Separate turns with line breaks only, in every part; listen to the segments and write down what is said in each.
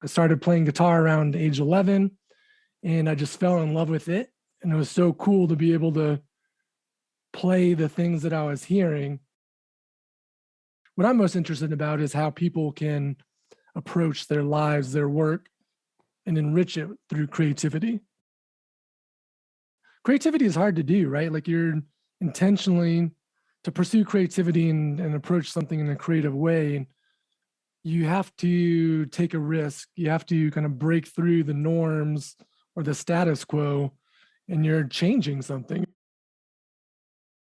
I started playing guitar around age 11, and I just fell in love with it. And it was so cool to be able to play the things that I was hearing. What I'm most interested about is how people can approach their lives, their work, and enrich it through creativity. Creativity is hard to do, right? Like you're intentionally to pursue creativity and approach something in a creative way. You have to take a risk. You have to kind of break through the norms or the status quo, and you're changing something.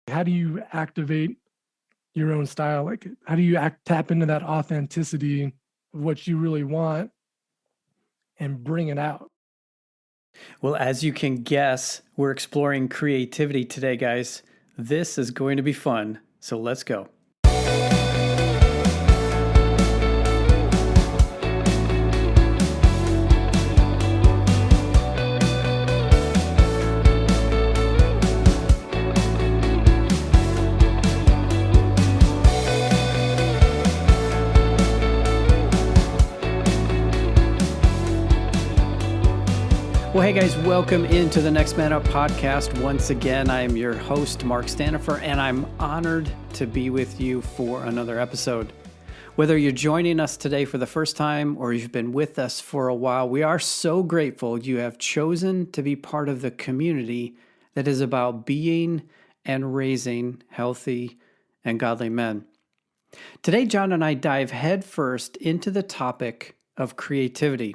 How do you activate your own style? Like, how do you tap into that authenticity of what you really want and bring it out?
Well, as you can guess, we're exploring creativity today, guys. This is going to be fun, so let's go. Well, hey guys, welcome into the Next Man Up podcast. Once again, I am your host, Mark Stanifer, and I'm honored to be with you for another episode. Whether you're joining us today for the first time or you've been with us for a while, we are so grateful you have chosen to be part of the community that is about being and raising healthy and godly men. Today, John and I dive headfirst into the topic of creativity.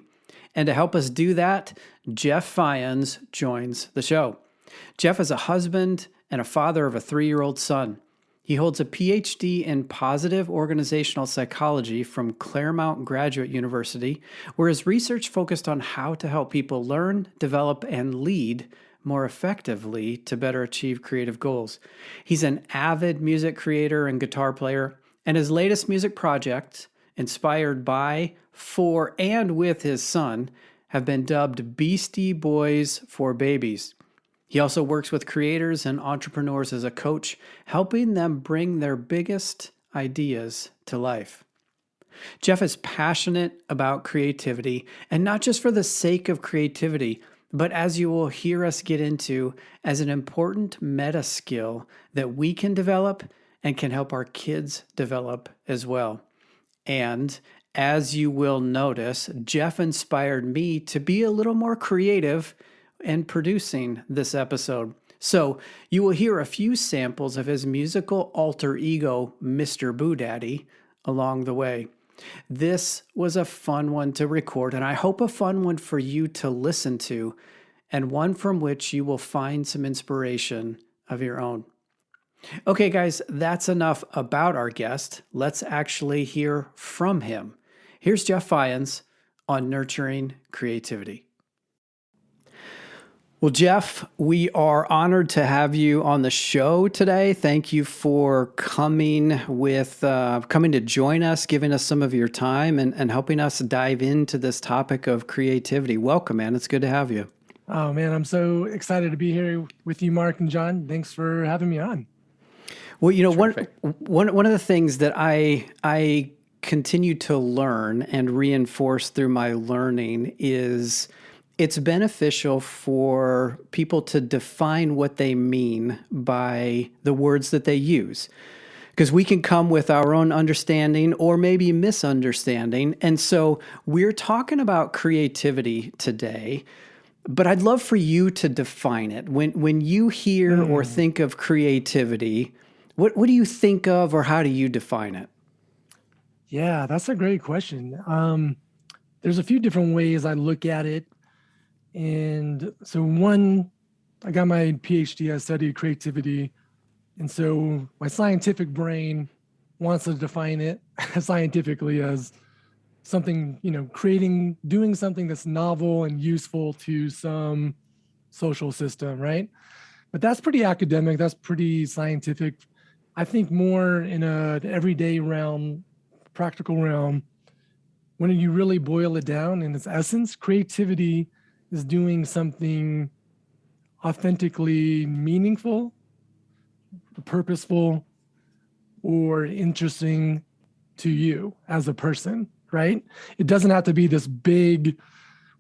And to help us do that, Jeff Fajans joins the show. Jeff is a husband and a father of a 3-year-old son. He holds a PhD in positive organizational psychology from Claremont Graduate University, where his research focused on how to help people learn, develop, and lead more effectively to better achieve creative goals. He's an avid music creator and guitar player, and his latest music project, inspired by, for, and with his son, have been dubbed Beastie Boys for Babies. He also works with creators and entrepreneurs as a coach, helping them bring their biggest ideas to life. Jeff is passionate about creativity, and not just for the sake of creativity, but as you will hear us get into, as an important meta skill that we can develop and can help our kids develop as well. And as you will notice, Jeff inspired me to be a little more creative in producing this episode. So you will hear a few samples of his musical alter ego, MrBoodaddy, along the way. This was a fun one to record, and I hope a fun one for you to listen to, and one from which you will find some inspiration of your own. Okay, guys, that's enough about our guest. Let's actually hear from him. Here's Jeff Fajans on nurturing creativity. Well, Jeff, we are honored to have you on the show today. Thank you for coming to join us, giving us some of your time, and helping us dive into this topic of creativity. Welcome, man. It's good to have you.
Oh, man, I'm so excited to be here with you, Mark and John. Thanks for having me on.
Well, you know, one of the things that I continue to learn and reinforce through my learning is it's beneficial for people to define what they mean by the words that they use. Because we can come with our own understanding or maybe misunderstanding. And so we're talking about creativity today, but I'd love for you to define it. When you hear or think of creativity, what do you think of, or how do you define it?
Yeah, that's a great question. There's a few different ways I look at it. And so one, I got my PhD, I studied creativity. And so my scientific brain wants to define it scientifically as something, doing something that's novel and useful to some social system, right? But that's pretty academic, that's pretty scientific. I think more in an everyday realm, practical realm, when you really boil it down in its essence, creativity is doing something authentically meaningful, purposeful, or interesting to you as a person, right? It doesn't have to be this big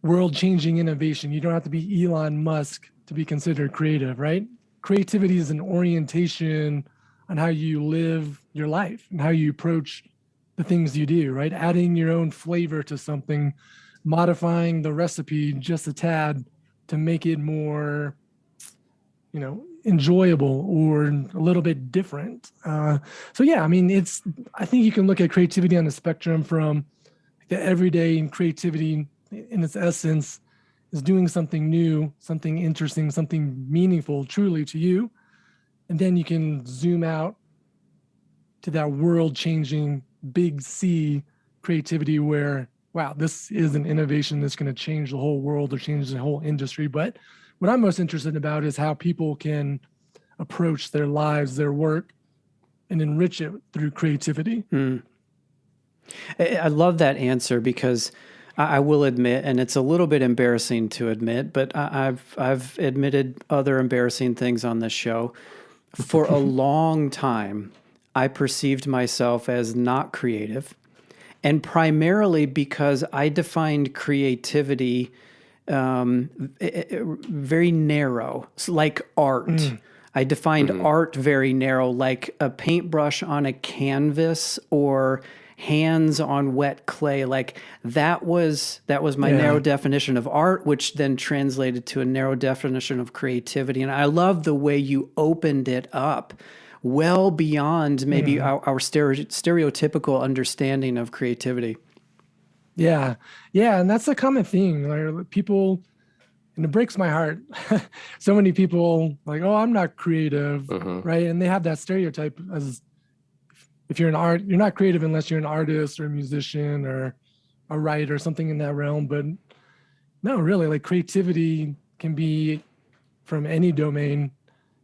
world-changing innovation. You don't have to be Elon Musk to be considered creative, right? Creativity is an orientation on how you live your life and how you approach the things you do, right? Adding your own flavor to something, modifying the recipe just a tad to make it more, enjoyable or a little bit different. So yeah, I mean, I think you can look at creativity on the spectrum from the everyday creativity in its essence is doing something new, something interesting, something meaningful truly to you. And then you can zoom out to that world-changing big C creativity where, wow, this is an innovation that's going to change the whole world or change the whole industry. But what I'm most interested about is how people can approach their lives, their work, and enrich it through creativity.
I love that answer because I will admit, and it's a little bit embarrassing to admit, but I've admitted other embarrassing things on this show. For a long time, I perceived myself as not creative, and primarily because I defined creativity very narrow, like art. I defined art very narrow, like a paintbrush on a canvas or hands on wet clay. Like that was my narrow definition of art, which then translated to a narrow definition of creativity. And I love the way you opened it up well beyond maybe our stereotypical understanding of creativity.
Yeah. And that's a common thing. Like people, and it breaks my heart. So many people like, oh, I'm not creative, right? And they have that stereotype as if you're you're not creative unless you're an artist or a musician or a writer or something in that realm. But no, really, like creativity can be from any domain,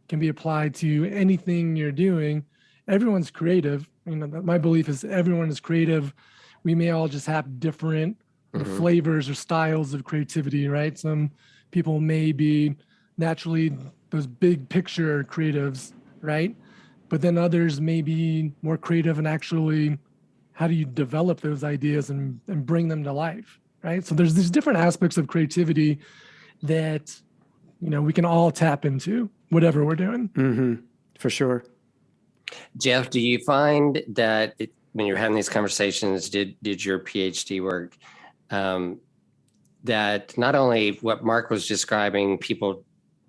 can be applied to anything you're doing. Everyone's creative. My belief is everyone is creative. We may all just have different flavors or styles of creativity, right? Some people may be naturally those big picture creatives, right? But then others may be more creative and actually how do you develop those ideas and bring them to life, right? So there's these different aspects of creativity that, we can all tap into whatever we're doing.
For sure.
Jeff, do you find that when you're having these conversations, did your PhD work, that not only what Mark was describing, people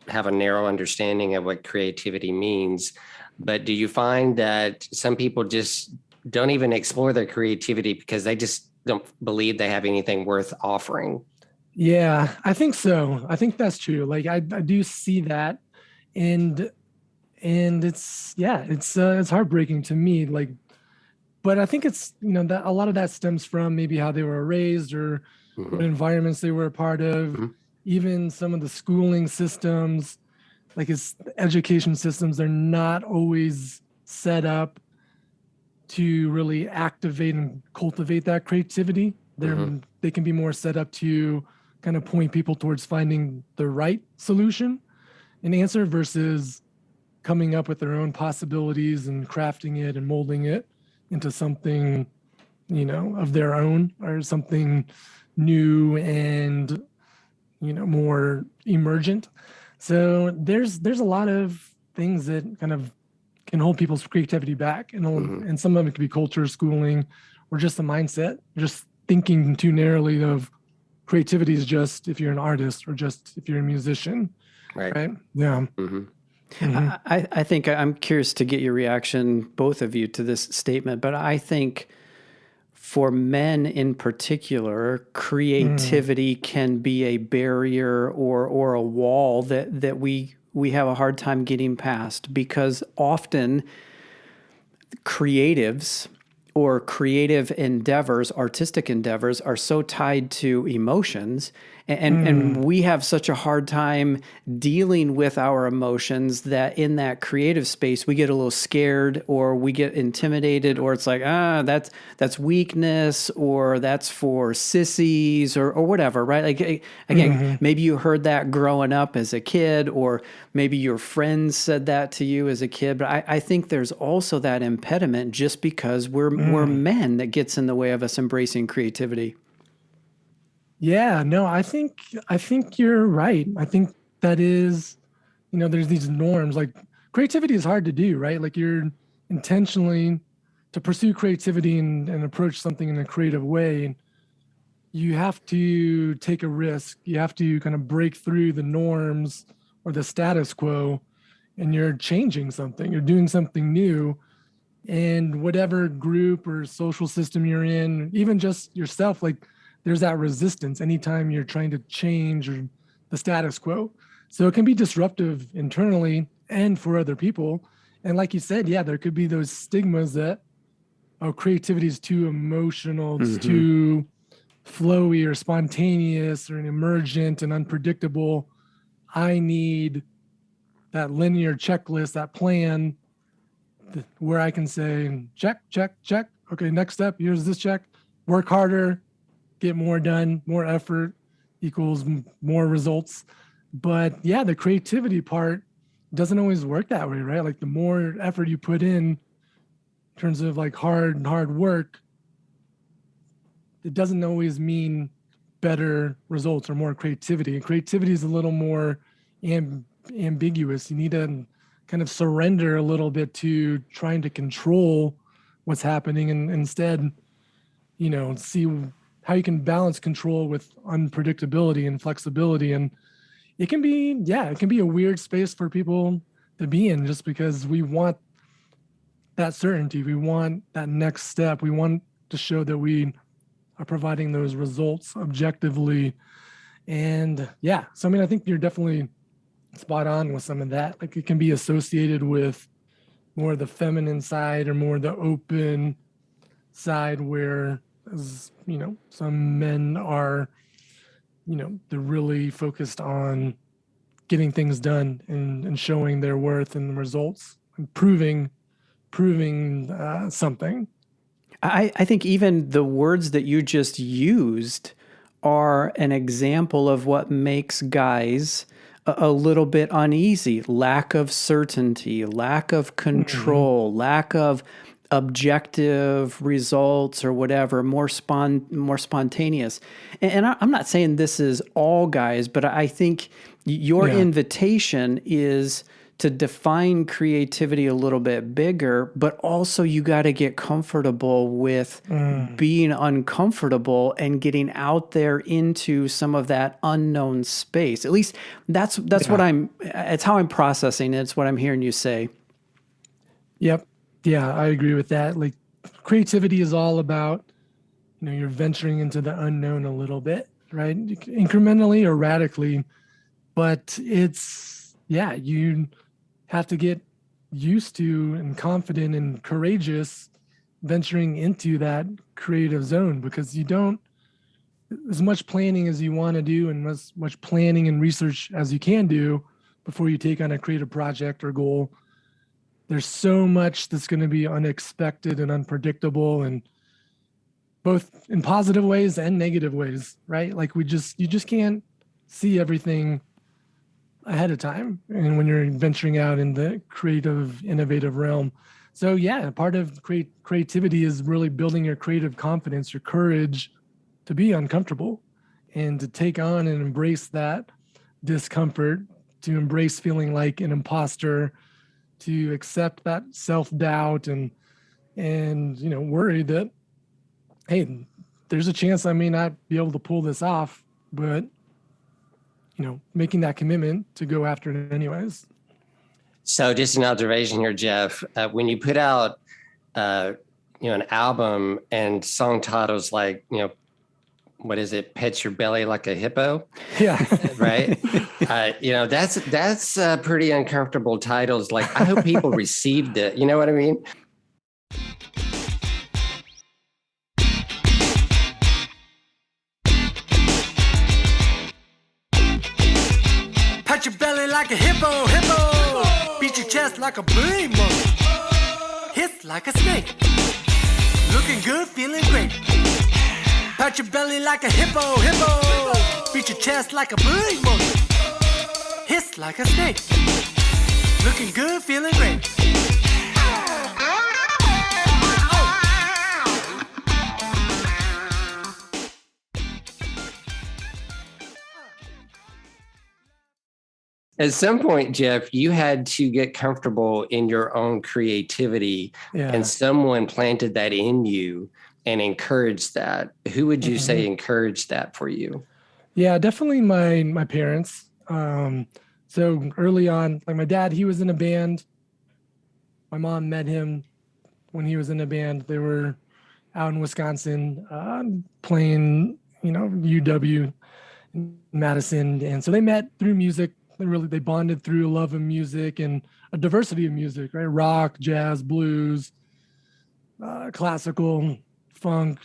have a narrow understanding of what creativity means, but do you find that some people just don't even explore their creativity because they just don't believe they have anything worth offering?
Yeah, I think so. I think that's true. Like I do see that, and it's heartbreaking to me. Like, but I think it's that a lot of that stems from maybe how they were raised or what environments they were a part of, even some of the schooling systems, like its education systems, they're not always set up to really activate and cultivate that creativity. They can be more set up to kind of point people towards finding the right solution and answer versus coming up with their own possibilities and crafting it and molding it into something, of their own or something new and, more emergent. So there's a lot of things that kind of can hold people's creativity back, and some of it could be culture, schooling, or just the mindset, just thinking too narrowly of creativity is just if you're an artist or just if you're a musician, right? Yeah.
I think I'm curious to get your reaction, both of you, to this statement, but I think for men in particular, creativity can be a barrier or a wall that we have a hard time getting past, because often creatives or creative endeavors, artistic endeavors, are so tied to emotions, and we have such a hard time dealing with our emotions that in that creative space we get a little scared or we get intimidated, or it's like, that's weakness, or that's for sissies or whatever, right? Like again, maybe you heard that growing up as a kid, or maybe your friends said that to you as a kid. But I think there's also that impediment just because we're we're men that gets in the way of us embracing creativity.
Yeah, no, I think you're right. I think that is, there's these norms. Like creativity is hard to do, right? Like you're intentionally to pursue creativity and approach something in a creative way. You have to take a risk. You have to kind of break through the norms or the status quo, and you're changing something. You're doing something new. And whatever group or social system you're in, even just yourself, like there's that resistance anytime you're trying to change or the status quo. So it can be disruptive internally and for other people. And like you said, yeah, there could be those stigmas that, oh, creativity is too emotional, it's too flowy or spontaneous or emergent and unpredictable. I need that linear checklist, that plan where I can say, check, check, check. Okay, next step, here's this check. Work harder, get more done, more effort equals more results. But yeah, the creativity part doesn't always work that way, right? Like the more effort you put in terms of like hard work, it doesn't always mean better results or more creativity. And creativity is a little more ambiguous. You need to kind of surrender a little bit to trying to control what's happening and instead, see how you can balance control with unpredictability and flexibility. And it can be a weird space for people to be in just because we want that certainty. We want that next step. We want to show that we are providing those results objectively. And yeah, so I think you're definitely spot on with some of that. Like it can be associated with more the feminine side or more the open side where, some men are, they're really focused on getting things done and showing their worth and the results and proving something.
I think even the words that you just used are an example of what makes guys a little bit uneasy. Lack of certainty, lack of control, lack of objective results or whatever, more spontaneous. And I'm not saying this is all guys, but I think your invitation is to define creativity a little bit bigger, but also you got to get comfortable with being uncomfortable and getting out there into some of that unknown space. At least that's what it's how I'm processing it. It's what I'm hearing you say.
Yep. Yeah, I agree with that. Like creativity is all about, you're venturing into the unknown a little bit, right? Incrementally or radically, but you have to get used to and confident and courageous venturing into that creative zone because you don't, as much planning as you want to do and as much planning and research as you can do before you take on a creative project or goal, there's so much that's going to be unexpected and unpredictable and both in positive ways and negative ways, right? Like you just can't see everything ahead of time. And when you're venturing out in the creative, innovative realm. So yeah, part of creativity is really building your creative confidence, your courage to be uncomfortable and to take on and embrace that discomfort, to embrace feeling like an imposter, to accept that self-doubt and worry that, hey, there's a chance I may not be able to pull this off, but making that commitment to go after it anyways.
So just an observation here, Jeff, when you put out, an album and song titles like, what is it? Pet Your Belly Like a Hippo.
Yeah.
Right. That's pretty uncomfortable titles. Like, I hope people received it. You know what I mean?
Pat your belly like a hippo, hippo. Beat your chest like a bully monkey. Hiss like a snake. Looking good, feeling great. Pat your belly like a hippo, hippo. Beat your chest like a bully monkey. Hiss like a snake. Looking good, feeling great.
At some point, Jeff, you had to get comfortable in your own creativity, and someone planted that in you and encouraged that. Who would you say encouraged that for you?
Yeah, definitely my parents. So early on, like my dad, he was in a band. My mom met him when he was in a band. They were out in Wisconsin playing, UW in Madison. And so they met through music. They bonded through a love of music and a diversity of music, right? Rock, jazz, blues, classical, funk,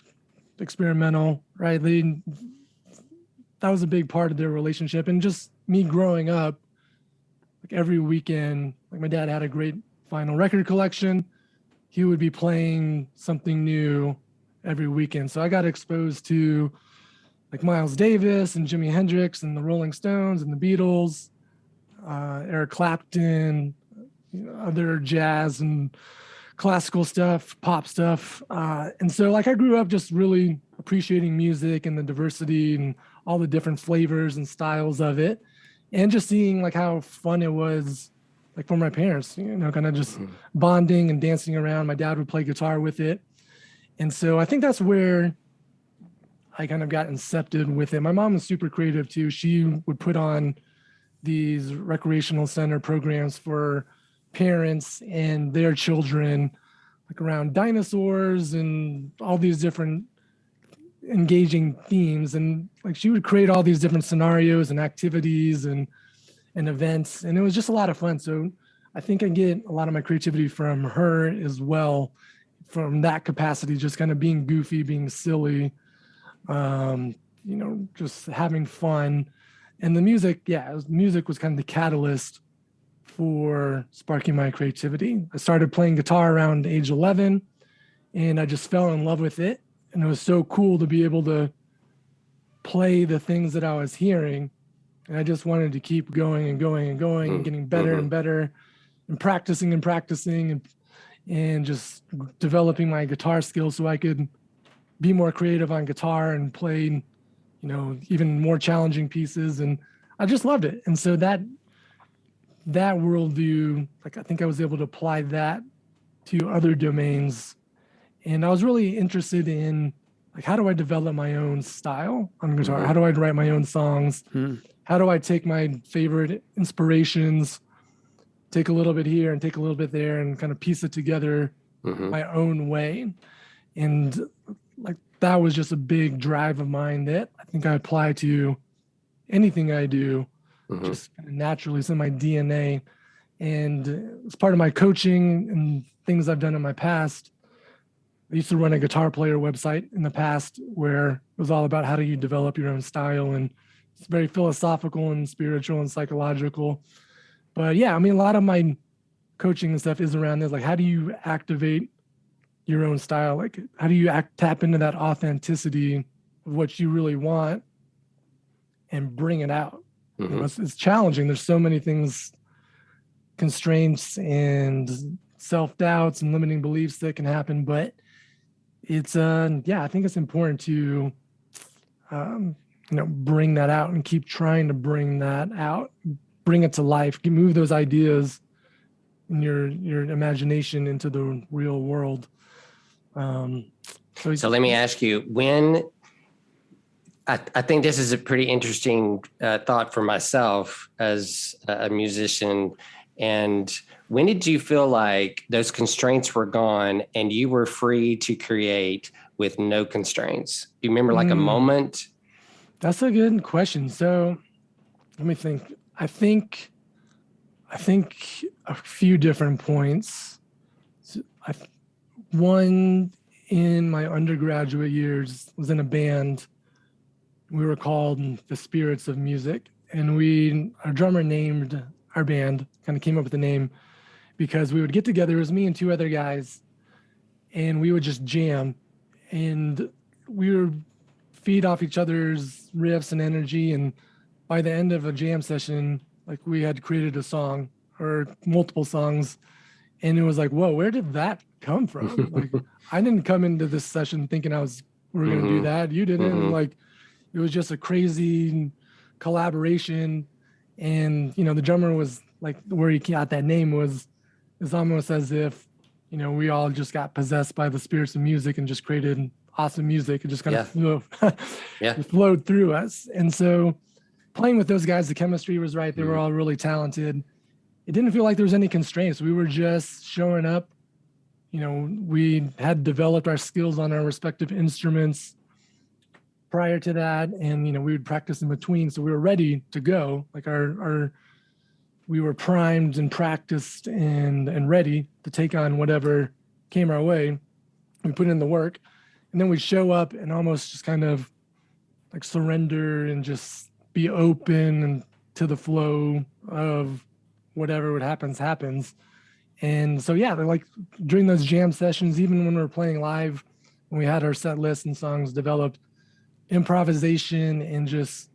experimental, right? That was a big part of their relationship. And just me growing up, like every weekend, like my dad had a great vinyl record collection. He would be playing something new every weekend. So I got exposed to like Miles Davis and Jimi Hendrix and the Rolling Stones and the Beatles, Eric Clapton, other jazz and classical stuff, pop stuff. And so like I grew up just really appreciating music and the diversity and all the different flavors and styles of it. And just seeing like how fun it was like for my parents, kind of just bonding and dancing around. My dad would play guitar with it. And so I think that's where I kind of got incepted with it. My mom was super creative too. She would put on these recreational center programs for parents and their children, like around dinosaurs and all these different engaging themes. And like she would create all these different scenarios and activities and events. And it was just a lot of fun. So I think I get a lot of my creativity from her as well, from that capacity, just kind of being goofy, being silly, just having fun. And the music, music was kind of the catalyst for sparking my creativity. I started playing guitar around age 11 and I just fell in love with it. And it was so cool to be able to play the things that I was hearing. And I just wanted to keep going and going and going and getting better and better and practicing and just developing my guitar skills so I could be more creative on guitar and play, even more challenging pieces. And I just loved it. And so that worldview, like I think I was able to apply that to other domains. And I was really interested in like, how do I develop my own style on guitar? How do I write my own songs? How do I take my favorite inspirations, take a little bit here and take a little bit there and kind of piece it together my own way? And like, that was just a big drive of mine that I think I apply to anything I do, just kind of naturally. It's in my DNA. And it's part of my coaching and things I've done in my past. I used to run a guitar player website in the past where it was all about how do you develop your own style. And it's very philosophical and spiritual and psychological. But yeah, I mean, a lot of my coaching and stuff is around this. Like, how do you activate your own style? Like, how do you tap into that authenticity of what you really want and bring it out? It's challenging. There's so many things, constraints and self-doubts and limiting beliefs that can happen. But it's, I think it's important to, bring that out and keep trying to bring that out, bring it to life, move those ideas in your imagination into the real world.
So let me ask you, when I think this is a pretty interesting thought for myself as a musician. And when did you feel like those constraints were gone and you were free to create with no constraints? Do you remember like a moment?
That's a good question. So let me think. I think a few different points. One, in my undergraduate years, was in a band. We were called the Spirits of Music, and our drummer named our band, kind of came up with the name because we would get together. It was me and two other guys, and we would just jam, and we would feed off each other's riffs and energy. And by the end of a jam session, like we had created a song or multiple songs, and it was like, whoa, where did that come from? Like, I didn't come into this session thinking we were going to do that. You didn't. Like, it was just a crazy collaboration. And, the drummer was like, where he got that name was almost as if, we all just got possessed by the spirits of music and just created awesome music. It just kind of flowed through us. And so playing with those guys, the chemistry was right. They were all really talented. It didn't feel like there was any constraints. We were just showing up. We had developed our skills on our respective instruments prior to that. And, we would practice in between. So we were ready to go. Like we were primed and practiced and ready to take on whatever came our way. We put in the work, and then we'd show up and almost just kind of like surrender and just be open and to the flow of whatever would happens. And so, yeah, they're like during those jam sessions, even when we were playing live, when we had our set list and songs developed, improvisation and just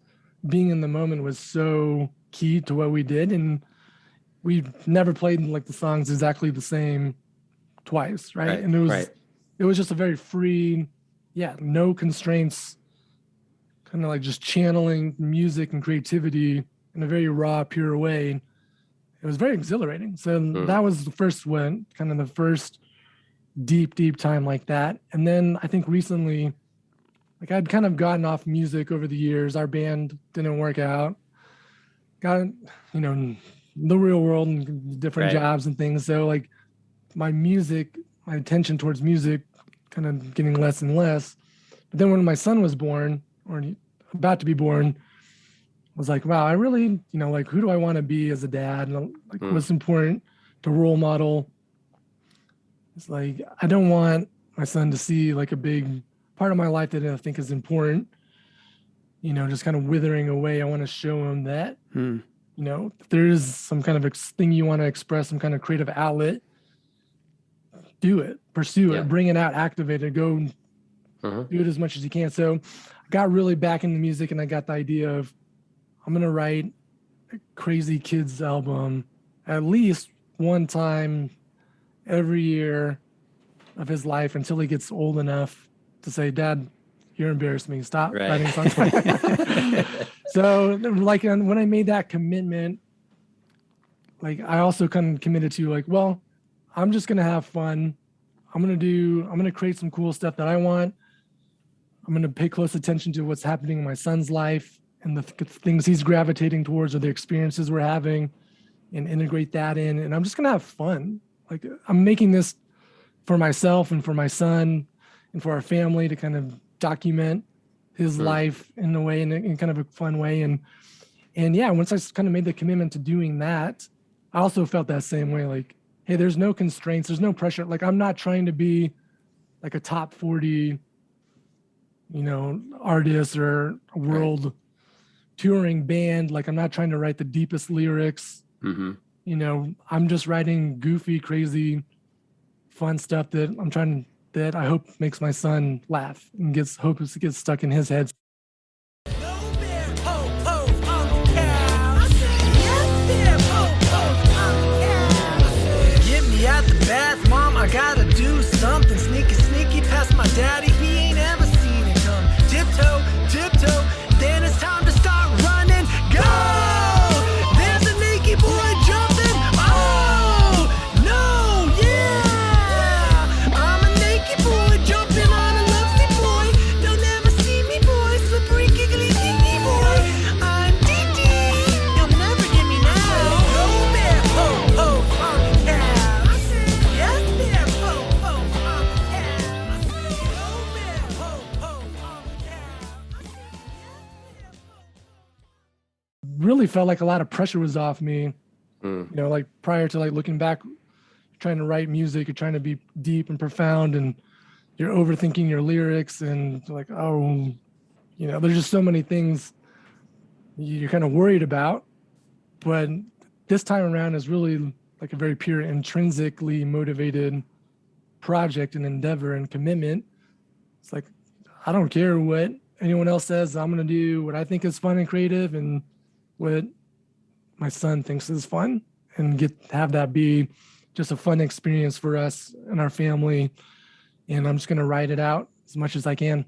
being in the moment was so key to what we did. And we never played like the songs exactly the same twice, right? And it was just a very free, no constraints, kind of like just channeling music and creativity in a very raw, pure way. It was very exhilarating. So that was the first one, kind of the first deep time like that. And then I think recently, like I'd kind of gotten off music over the years. Our band didn't work out. Got, the real world and different jobs and things. So like my attention towards music kind of getting less and less. But then when my son was born, or about to be born, I was like, wow, I really, like, who do I want to be as a dad? And like, what's important to role model? It's like, I don't want my son to see like a big part of my life that I think is important, just kind of withering away. I want to show him that, if there is some kind of thing you want to express, some kind of creative outlet, do it, pursue it, bring it out, activate it, go do it as much as you can. So I got really back into music, and I got the idea of, I'm going to write a crazy kids album at least one time every year of his life until he gets old enough to say, Dad, you're embarrassing me. Stop writing songs. So like when I made that commitment, like I also kind of committed to like, well, I'm just going to have fun. I'm going to create some cool stuff that I want. I'm going to pay close attention to what's happening in my son's life and the things he's gravitating towards or the experiences we're having, and integrate that in. And I'm just going to have fun. Like I'm making this for myself and for my son and for our family to kind of document his life in a way, in kind of a fun way. And yeah, once I kind of made the commitment to doing that, I also felt that same way. Like, hey, there's no constraints. There's no pressure. Like I'm not trying to be like a top 40, artist or a world touring band. Like I'm not trying to write the deepest lyrics. I'm just writing goofy, crazy, fun stuff that I hope makes my son laugh and gets stuck in his head.
Get me out the bath, Mom, I gotta do something. Sneaky past my daddy, he ain't ever seen it come. Tiptoe, then it's time to start running. Go! There's a naked boy jumping. Oh, no, yeah! I'm a naked boy jumping on a lovely boy. They'll never see me, boy. Slippery, giggly, dingy boy. I'm DD. You'll never get me now. Go there, ho, on the cow. Yes, there, ho, on the cow. Go there, ho, on the cow.
Really felt like a lot of pressure was off me, like prior to like looking back, trying to write music, you're trying to be deep and profound, and you're overthinking your lyrics, and like, there's just so many things you're kind of worried about. But this time around is really like a very pure, intrinsically motivated project and endeavor and commitment. It's like, I don't care what anyone else says. I'm going to do what I think is fun and creative, and what my son thinks is fun, and have that be just a fun experience for us and our family. And I'm just going to ride it out as much as I can.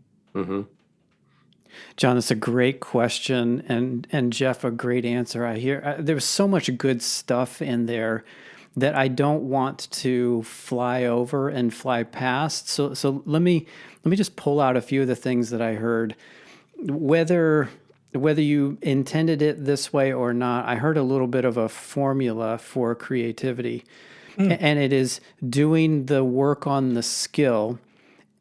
John, that's a great question, and Jeff, a great answer. I hear there was so much good stuff in there that I don't want to fly over and fly past. So let me just pull out a few of the things that I heard. Whether you intended it this way or not, I heard a little bit of a formula for creativity, and it is doing the work on the skill,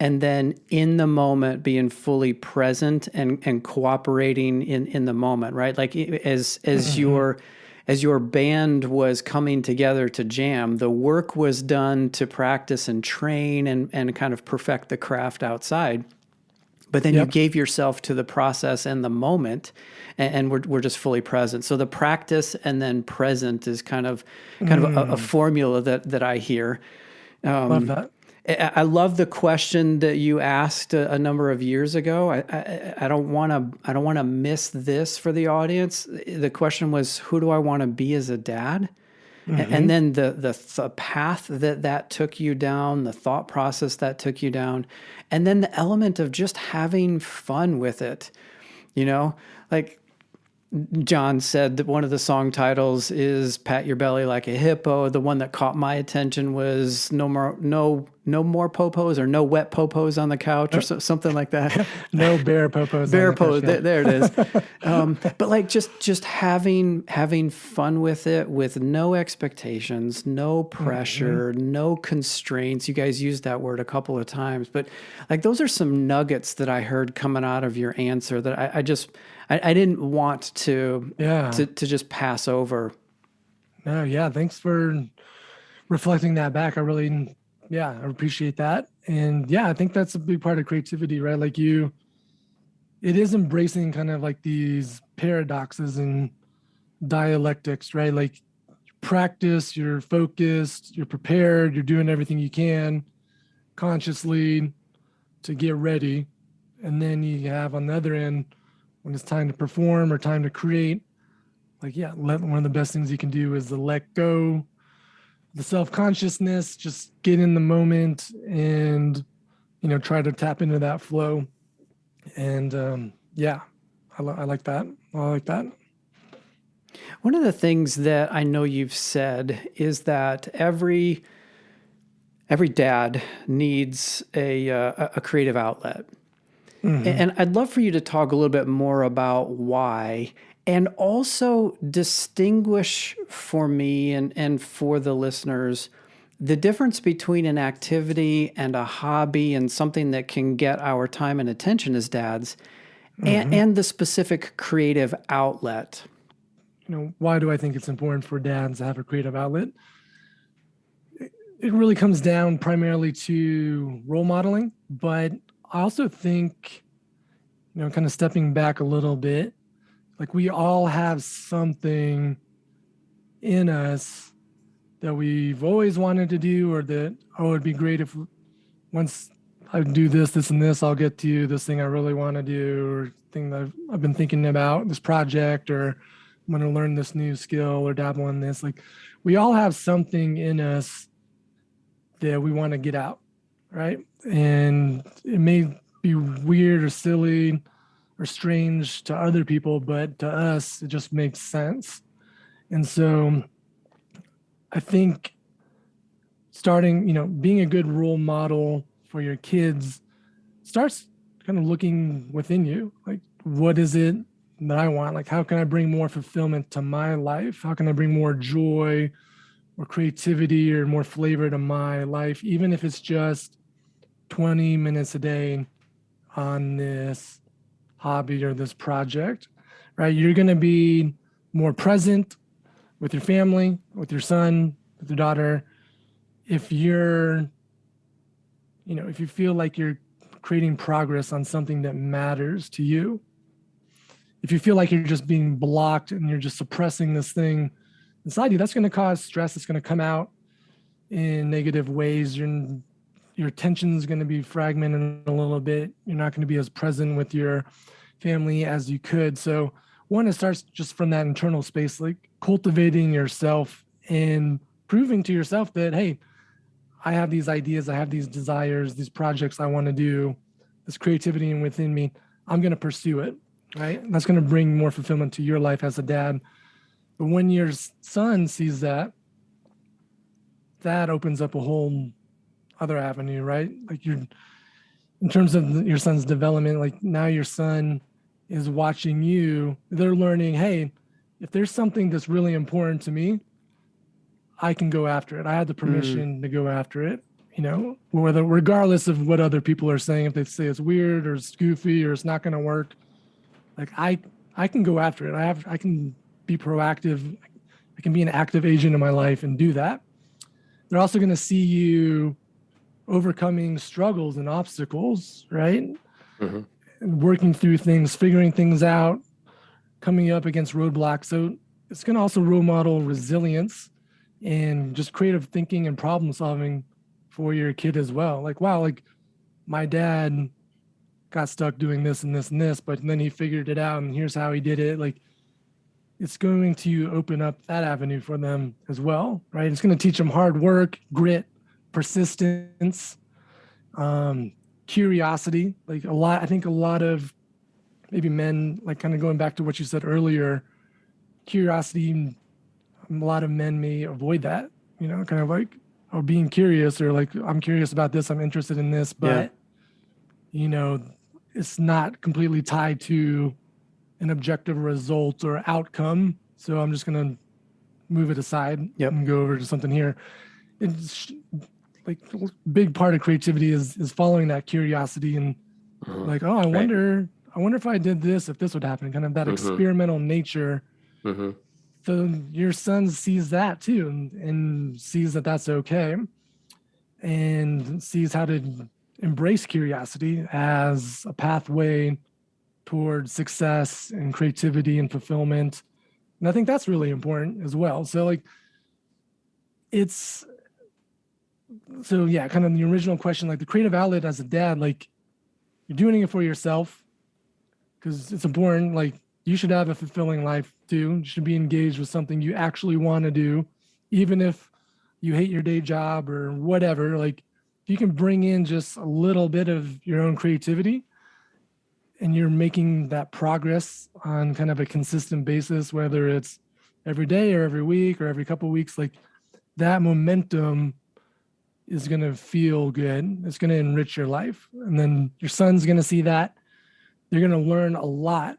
and then in the moment being fully present and cooperating in the moment, right? Like as your band was coming together to jam, the work was done to practice and train and kind of perfect the craft outside. But then you gave yourself to the process and the moment, and we're just fully present. So the practice and then present is kind of a formula that I hear.
Love that.
I love the question that you asked a number of years ago. I don't want to miss this for the audience. The question was, who do I want to be as a dad? And then the path that took you down, the thought process that took you down, and then the element of just having fun with it. Like John said that one of the song titles is "Pat Your Belly Like a Hippo." The one that caught my attention was "No more popos" or "No wet popos on the couch" or something like that.
No bare popos.
Bare pose. There it is. But like just having fun with it, with no expectations, no pressure, no constraints. You guys used that word a couple of times, but like those are some nuggets that I heard coming out of your answer that I didn't want to just pass over.
No, yeah. Thanks for reflecting that back. I appreciate that. And yeah, I think that's a big part of creativity, right? Like it is embracing kind of like these paradoxes and dialectics, right? Like practice, you're focused, you're prepared, you're doing everything you can consciously to get ready. And then you have on the other end, when it's time to perform or time to create, one of the best things you can do is to let go the self-consciousness, just get in the moment and, try to tap into that flow. And I like that. I like that.
One of the things that I know you've said is that every dad needs a creative outlet. And I'd love for you to talk a little bit more about why, and also distinguish for me and for the listeners the difference between an activity and a hobby and something that can get our time and attention as dads, and the specific creative outlet.
Why do I think it's important for dads to have a creative outlet? It really comes down primarily to role modeling, but I also think, kind of stepping back a little bit, like we all have something in us that we've always wanted to do, or that, it'd be great if once I do this and this, I'll get to this thing I really want to do, or thing that I've been thinking about, this project, or I'm going to learn this new skill or dabble in this. Like we all have something in us that we want to get out, right? And it may be weird or silly or strange to other people, but to us, it just makes sense. And so I think starting, being a good role model for your kids starts kind of looking within you. Like, what is it that I want? Like, how can I bring more fulfillment to my life? How can I bring more joy or creativity or more flavor to my life, even if it's just 20 minutes a day on this hobby or this project, right? You're going to be more present with your family, with your son, with your daughter. If you're, if you feel like you're creating progress on something that matters to you, if you feel like you're just being blocked and you're just suppressing this thing inside you, that's going to cause stress. It's going to come out in negative ways. Your attention is going to be fragmented a little bit. You're not going to be as present with your family as you could. So one, it starts just from that internal space, like cultivating yourself and proving to yourself that, hey, I have these ideas, I have these desires, these projects I want to do, this creativity within me. I'm going to pursue it, right? And that's going to bring more fulfillment to your life as a dad. But when your son sees that, that opens up a whole other avenue, right? Like in terms of your son's development, like now your son is watching you, they're learning, hey, if there's something that's really important to me, I can go after it. I have the permission to go after it, whether regardless of what other people are saying, if they say it's weird or it's goofy or it's not going to work, like I can go after it. I can be proactive. I can be an active agent in my life and do that. They're also going to see you overcoming struggles and obstacles, right? Mm-hmm. And working through things, figuring things out, coming up against roadblocks. So it's going to also role model resilience and just creative thinking and problem solving for your kid as well. Like, wow, like my dad got stuck doing this and this and this, but then he figured it out and here's how he did it. Like, it's going to open up that avenue for them as well, right? It's going to teach them hard work, grit, persistence, curiosity. Like I think a lot of maybe men, like kind of going back to what you said earlier, curiosity, a lot of men may avoid that, kind of like, or being curious or like, I'm curious about this, I'm interested in this, but, it's not completely tied to an objective result or outcome. So I'm just going to move it aside and go over to something here. It's like a big part of creativity is following that curiosity and like, oh, I wonder if I did this, if this would happen, kind of that experimental nature. Mm-hmm. So your son sees that too and sees that that's okay and sees how to embrace curiosity as a pathway towards success and creativity and fulfillment. And I think that's really important as well. So like kind of the original question, like the creative outlet as a dad, like you're doing it for yourself because it's important. Like you should have a fulfilling life too. You should be engaged with something you actually want to do, even if you hate your day job or whatever. Like if you can bring in just a little bit of your own creativity and you're making that progress on kind of a consistent basis, whether it's every day or every week or every couple of weeks, like that momentum is going to feel good. It's going to enrich your life. And then your son's going to see that. They're going to learn a lot,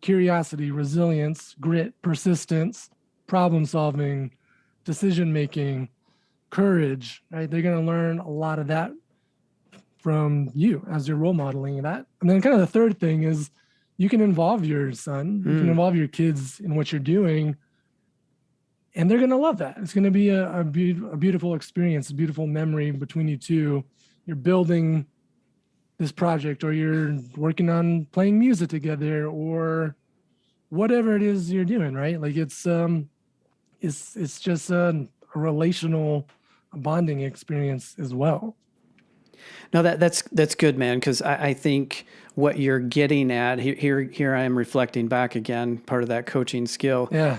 curiosity, resilience, grit, persistence, problem solving, decision making, courage, right? They're going to learn a lot of that from you as you're role modeling that. And then kind of the third thing is you can involve your son, you can involve your kids in what you're doing, and they're going to love that. It's going to be a beautiful experience, a beautiful memory between you two. You're building this project or you're working on playing music together or whatever it is you're doing, right? Like it's just a relational bonding experience as well.
No, that's good, man. Because I think what you're getting at here, I am reflecting back again, part of that coaching skill.
Yeah.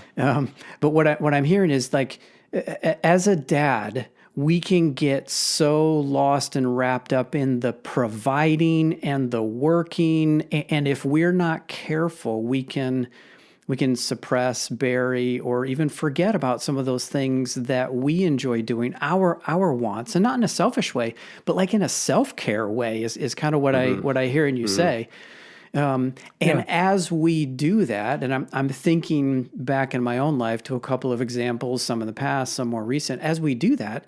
But what I'm hearing is like, as a dad, we can get so lost and wrapped up in the providing and the working, and if we're not careful, we can suppress, bury, or even forget about some of those things that we enjoy doing, our wants, and not in a selfish way, but like in a self-care way is kind of what I hear you say. As we do that, and I'm thinking back in my own life to a couple of examples, some in the past, some more recent, as we do that,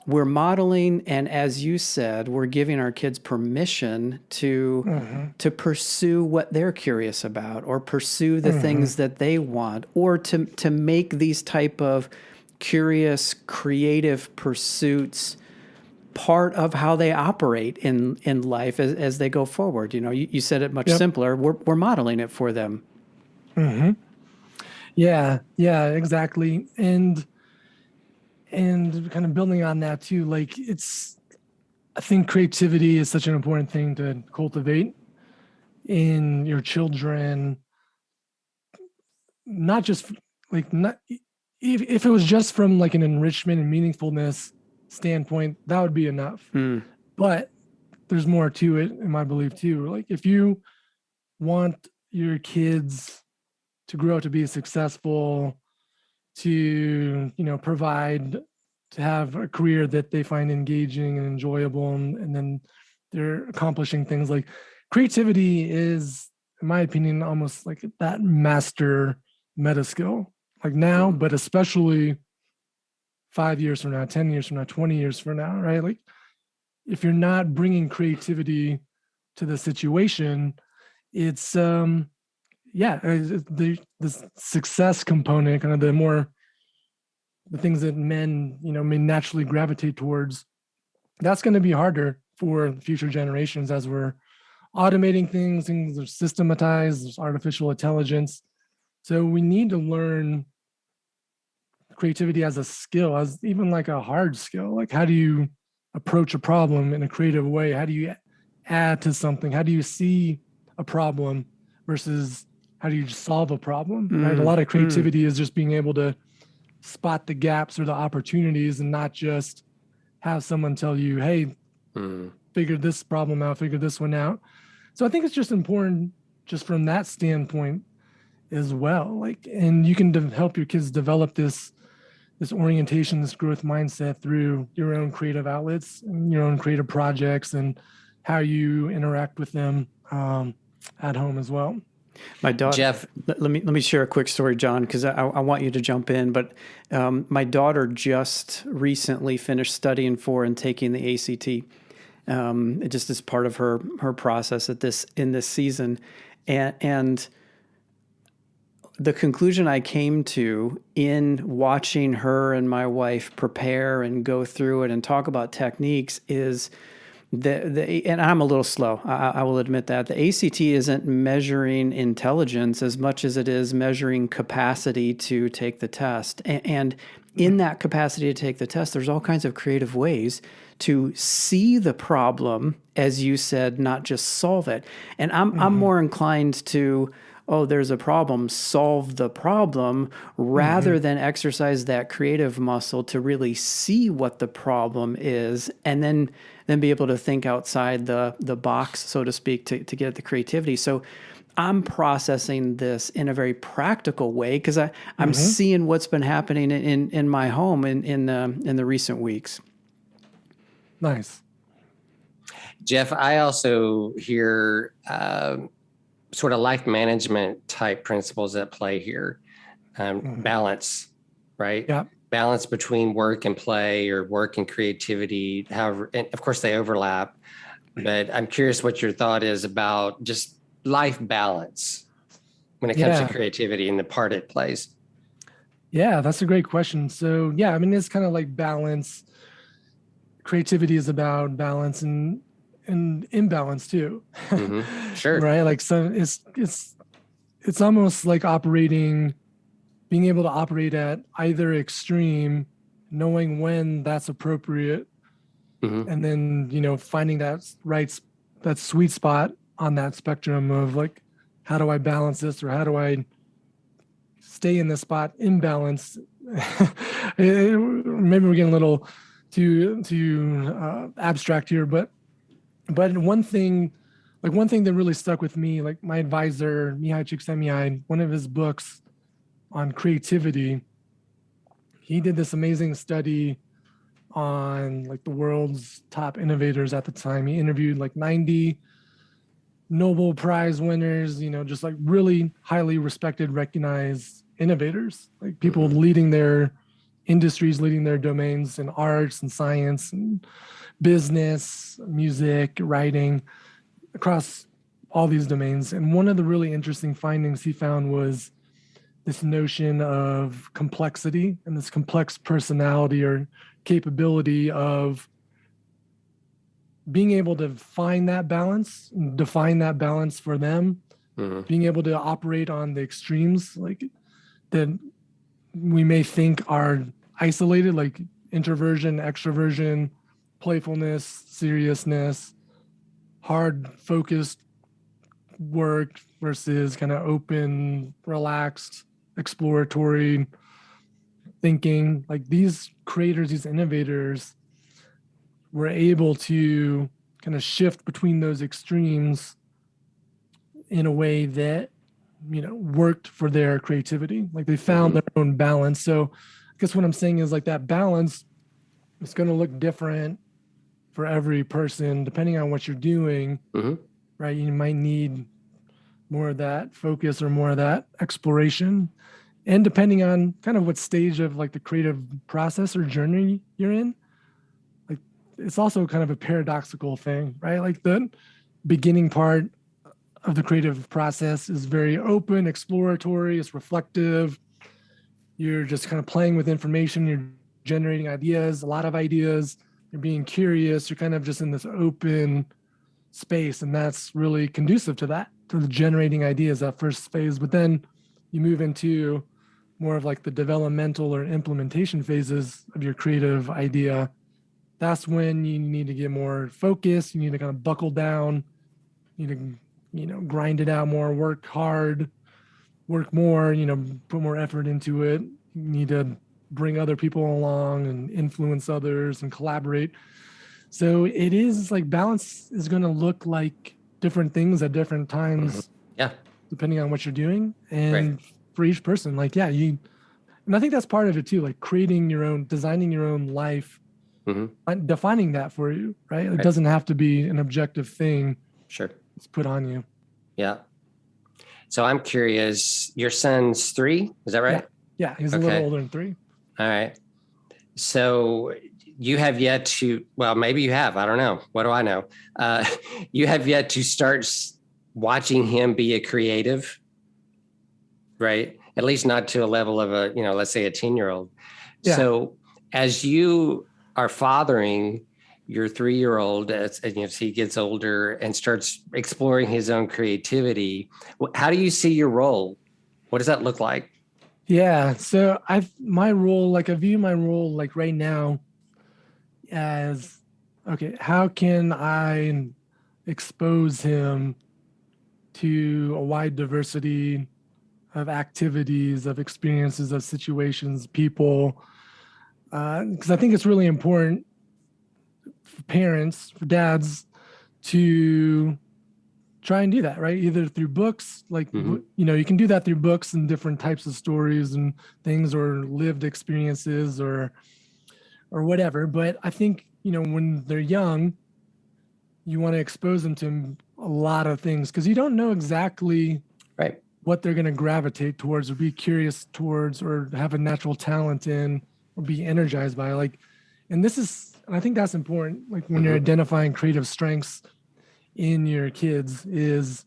we're modeling, and as you said, we're giving our kids permission to pursue what they're curious about, or pursue the things that they want, or to make these type of curious, creative pursuits part of how they operate in life as they go forward. You said it much simpler. We're modeling it for them.
Mm-hmm. Yeah, exactly. And kind of building on that too, like I think creativity is such an important thing to cultivate in your children. Not just like, if it was just from like an enrichment and meaningfulness standpoint, that would be enough. But there's more to it, in my belief too. Like if you want your kids to grow up to be successful, to provide, to have a career that they find engaging and enjoyable, and then they're accomplishing things, like creativity is, in my opinion, almost like that master meta skill, like now, but especially 5 years from now, 10 years from now, 20 years from now, right? Like if you're not bringing creativity to the situation, it's the success component, kind of the things that men may naturally gravitate towards, that's going to be harder for future generations as we're automating things are systematized, there's artificial intelligence. So we need to learn creativity as a skill, as even like a hard skill. Like how do you approach a problem in a creative way? How do you add to something? How do you see a problem versus how do you solve a problem? Right? A lot of creativity is just being able to spot the gaps or the opportunities and not just have someone tell you, hey, figure this problem out, figure this one out. So I think it's just important just from that standpoint as well. Like, and you can help your kids develop this orientation, this growth mindset through your own creative outlets and your own creative projects and how you interact with them at home as well.
My daughter,
Jeff,
let me share a quick story, John, because I want you to jump in. But my daughter just recently finished studying for and taking the ACT. It just is part of her process in this season, and the conclusion I came to in watching her and my wife prepare and go through it and talk about techniques is and I'm a little slow. I will admit that the ACT isn't measuring intelligence as much as it is measuring capacity to take the test. And in that capacity to take the test, there's all kinds of creative ways to see the problem, as you said, not just solve it. And I'm more inclined to, there's a problem, solve the problem, rather than exercise that creative muscle to really see what the problem is, and then be able to think outside the box, so to speak, to get at the creativity. So I'm processing this in a very practical way because I'm seeing what's been happening in my home in the recent weeks.
Nice.
Jeff, I also hear sort of life management type principles at play here. Balance, right?
Yeah.
Balance between work and play or work and creativity. However, and of course they overlap, but I'm curious what your thought is about just life balance when it comes to creativity and the part it plays.
Yeah, that's a great question. So yeah, I mean, it's kind of like balance. Creativity is about balance and imbalance too.
Sure.
Right. Like, so it's almost like being able to operate at either extreme, knowing when that's appropriate, and then, finding that sweet spot on that spectrum of like, how do I balance this, or how do I stay in this spot in balance? Maybe we're getting a little too abstract here, but one thing that really stuck with me, like my advisor, Mihai Csikszentmihalyi, one of his books on creativity, he did this amazing study on like the world's top innovators at the time. He interviewed like 90 Nobel Prize winners, just like really highly respected, recognized innovators, like people leading their industries, leading their domains in arts and science and business, music, writing, across all these domains. And one of the really interesting findings he found was this notion of complexity and this complex personality or capability of being able to find that balance, define that balance for them, being able to operate on the extremes, like that we may think are isolated, like introversion, extroversion, playfulness, seriousness, hard focused work versus kind of open, relaxed, exploratory thinking. Like these creators, these innovators were able to kind of shift between those extremes in a way that, worked for their creativity. Like they found their own balance. So I guess what I'm saying is like that balance is going to look different for every person, depending on what you're doing, right? You might need more of that focus or more of that exploration. And depending on kind of what stage of like the creative process or journey you're in, like it's also kind of a paradoxical thing, right? Like the beginning part of the creative process is very open, exploratory, it's reflective. You're just kind of playing with information, you're generating ideas, a lot of ideas, you're being curious, you're kind of just in this open space. And that's really conducive to that, to the generating ideas, that first phase. But then you move into more of like the developmental or implementation phases of your creative idea. That's when you need to get more focused. You need to kind of buckle down. You need to, grind it out more, work hard, work more, put more effort into it. You need to bring other people along and influence others and collaborate. So it is like balance is going to look like different things at different times.
Yeah.
Depending on what you're doing. And for each person, like, and I think that's part of it too, like creating your own, designing your own life, defining that for you, right? It doesn't have to be an objective thing.
Sure.
It's put on you.
Yeah. So I'm curious, your son's 3, is that right?
Yeah, he's a little older than 3.
All right. So you have yet to, well, maybe you have, I don't know. What do I know? You have yet to start watching him be a creative, right? At least not to a level of a, let's say a 10-year-old. Yeah. So as you are fathering your 3-year-old as he gets older and starts exploring his own creativity, how do you see your role? What does that look like?
Yeah. So I view my role like right now as, okay, how can I expose him to a wide diversity of activities, of experiences, of situations, people? Because I think it's really important for parents, for dads, to try and do that, right? Either through books, like, you can do that through books and different types of stories and things, or lived experiences or whatever. But I think, when they're young, you want to expose them to a lot of things because you don't know exactly what they're going to gravitate towards or be curious towards or have a natural talent in or be energized by. Like, and I think that's important. Like when you're identifying creative strengths in your kids is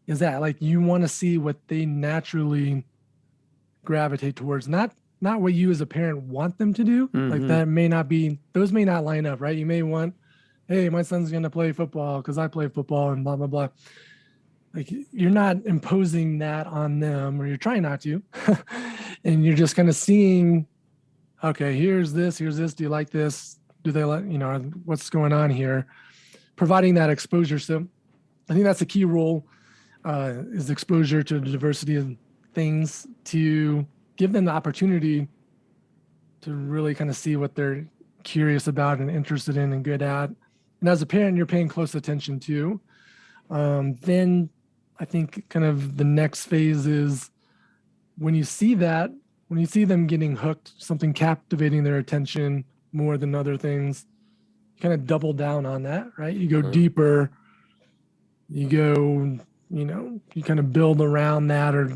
that like you want to see what they naturally gravitate towards, not what you as a parent want them to do. Like those may not line up, right? You may want, hey, my son's going to play football because I play football and blah, blah, blah. Like you're not imposing that on them, or you're trying not to. And you're just kind of seeing, okay, here's this. Do you like this? Do they like, what's going on here? Providing that exposure. So I think that's a key role, is exposure to the diversity of things, to give them the opportunity to really kind of see what they're curious about and interested in and good at. And as a parent, you're paying close attention to. Then I think kind of the next phase is when you see them getting hooked, something captivating their attention more than other things, you kind of double down on that, right? You go deeper, you go, you kind of build around that or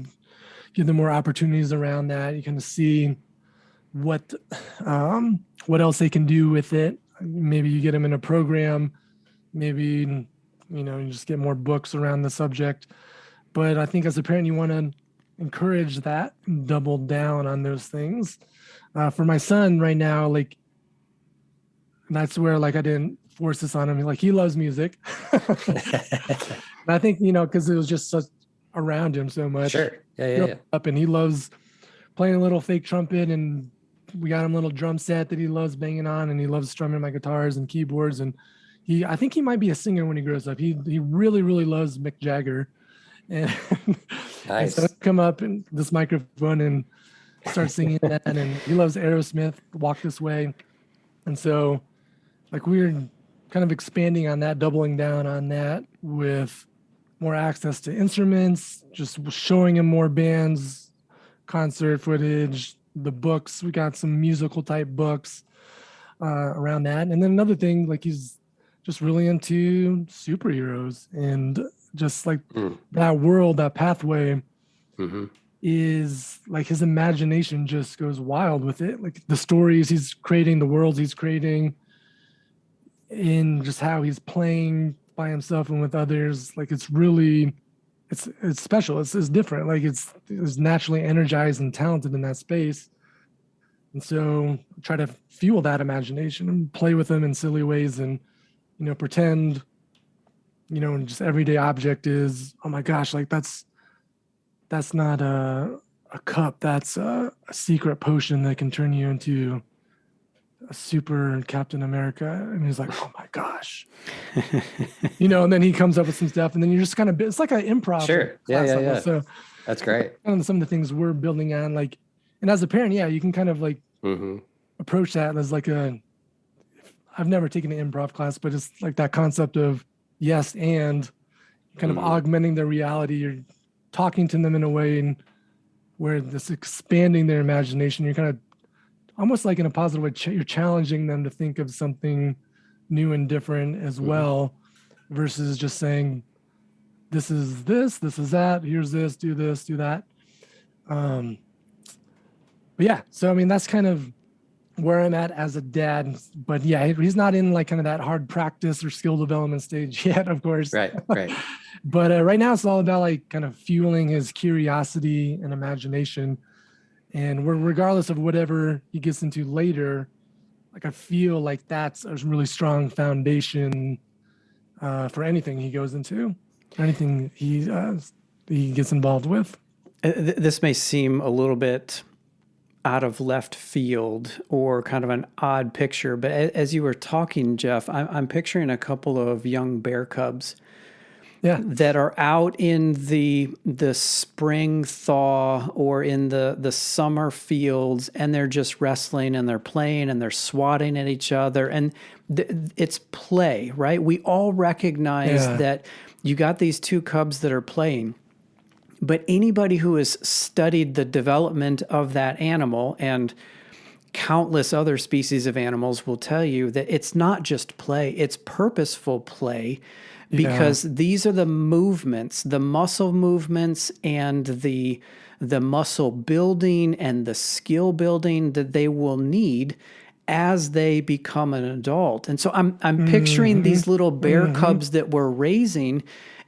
give them more opportunities around that. You kind of see what else they can do with it. Maybe you get them in a program, maybe, you just get more books around the subject. But I think as a parent, you want to encourage that, double down on those things. For my son right now, like, that's where like I didn't force this on him. Like he loves music. And I think, because it was just such around him so much.
Sure. Yeah.
Up and he loves playing a little fake trumpet, and we got him a little drum set that he loves banging on, and he loves strumming my guitars and keyboards. And I think he might be a singer when he grows up. He really, really loves Mick Jagger. And,
nice.
And so come up in this microphone and start singing that. And he loves Aerosmith, Walk This Way. And so like we're kind of expanding on that, doubling down on that with more access to instruments, just showing him more bands, concert footage, the books. We got some musical type books around that. And then another thing, like he's just really into superheroes, and just like that world, that pathway is like his imagination just goes wild with it. Like the stories he's creating, the worlds he's creating, in just how he's playing by himself and with others. Like it's really, it's special. It's different. Like it's naturally energized and talented in that space. And so try to fuel that imagination and play with them in silly ways, and, you know, pretend, you know, just everyday object is, oh my gosh, like that's not a cup. That's a secret potion that can turn you into a super Captain America. And he's like, oh my gosh, you know, and then he comes up with some stuff, and then you're just kind of, it's like an improv.
Sure. Yeah.
So
That's great.
Kind of some of the things we're building on, like, and as a parent, yeah, you can kind of like approach that as like I've never taken an improv class, but it's like that concept of yes, and kind of augmenting their reality. You're talking to them in a way where this expanding their imagination. You're kind of almost like in a positive way, you're challenging them to think of something new and different as well, versus just saying, this is that, here's this, do that. But yeah, so I mean, that's kind of where I'm at as a dad. But yeah, he's not in like kind of that hard practice or skill development stage yet, of course.
Right.
But right now it's all about like kind of fueling his curiosity and imagination. And regardless of whatever he gets into later, like I feel like that's a really strong foundation for anything he goes into, or anything he gets involved with.
This may seem a little bit out of left field or kind of an odd picture, but as you were talking, Jeff, I'm picturing a couple of young bear cubs that are out in the spring thaw or in the summer fields, and they're just wrestling and they're playing and they're swatting at each other, and it's play, right? We all recognize that you got these two cubs that are playing. But anybody who has studied the development of that animal, and countless other species of animals, will tell you that it's not just play, it's purposeful play, because these are the movements, the muscle movements and the muscle building and the skill building that they will need as they become an adult. And so I'm picturing these little bear cubs that we're raising,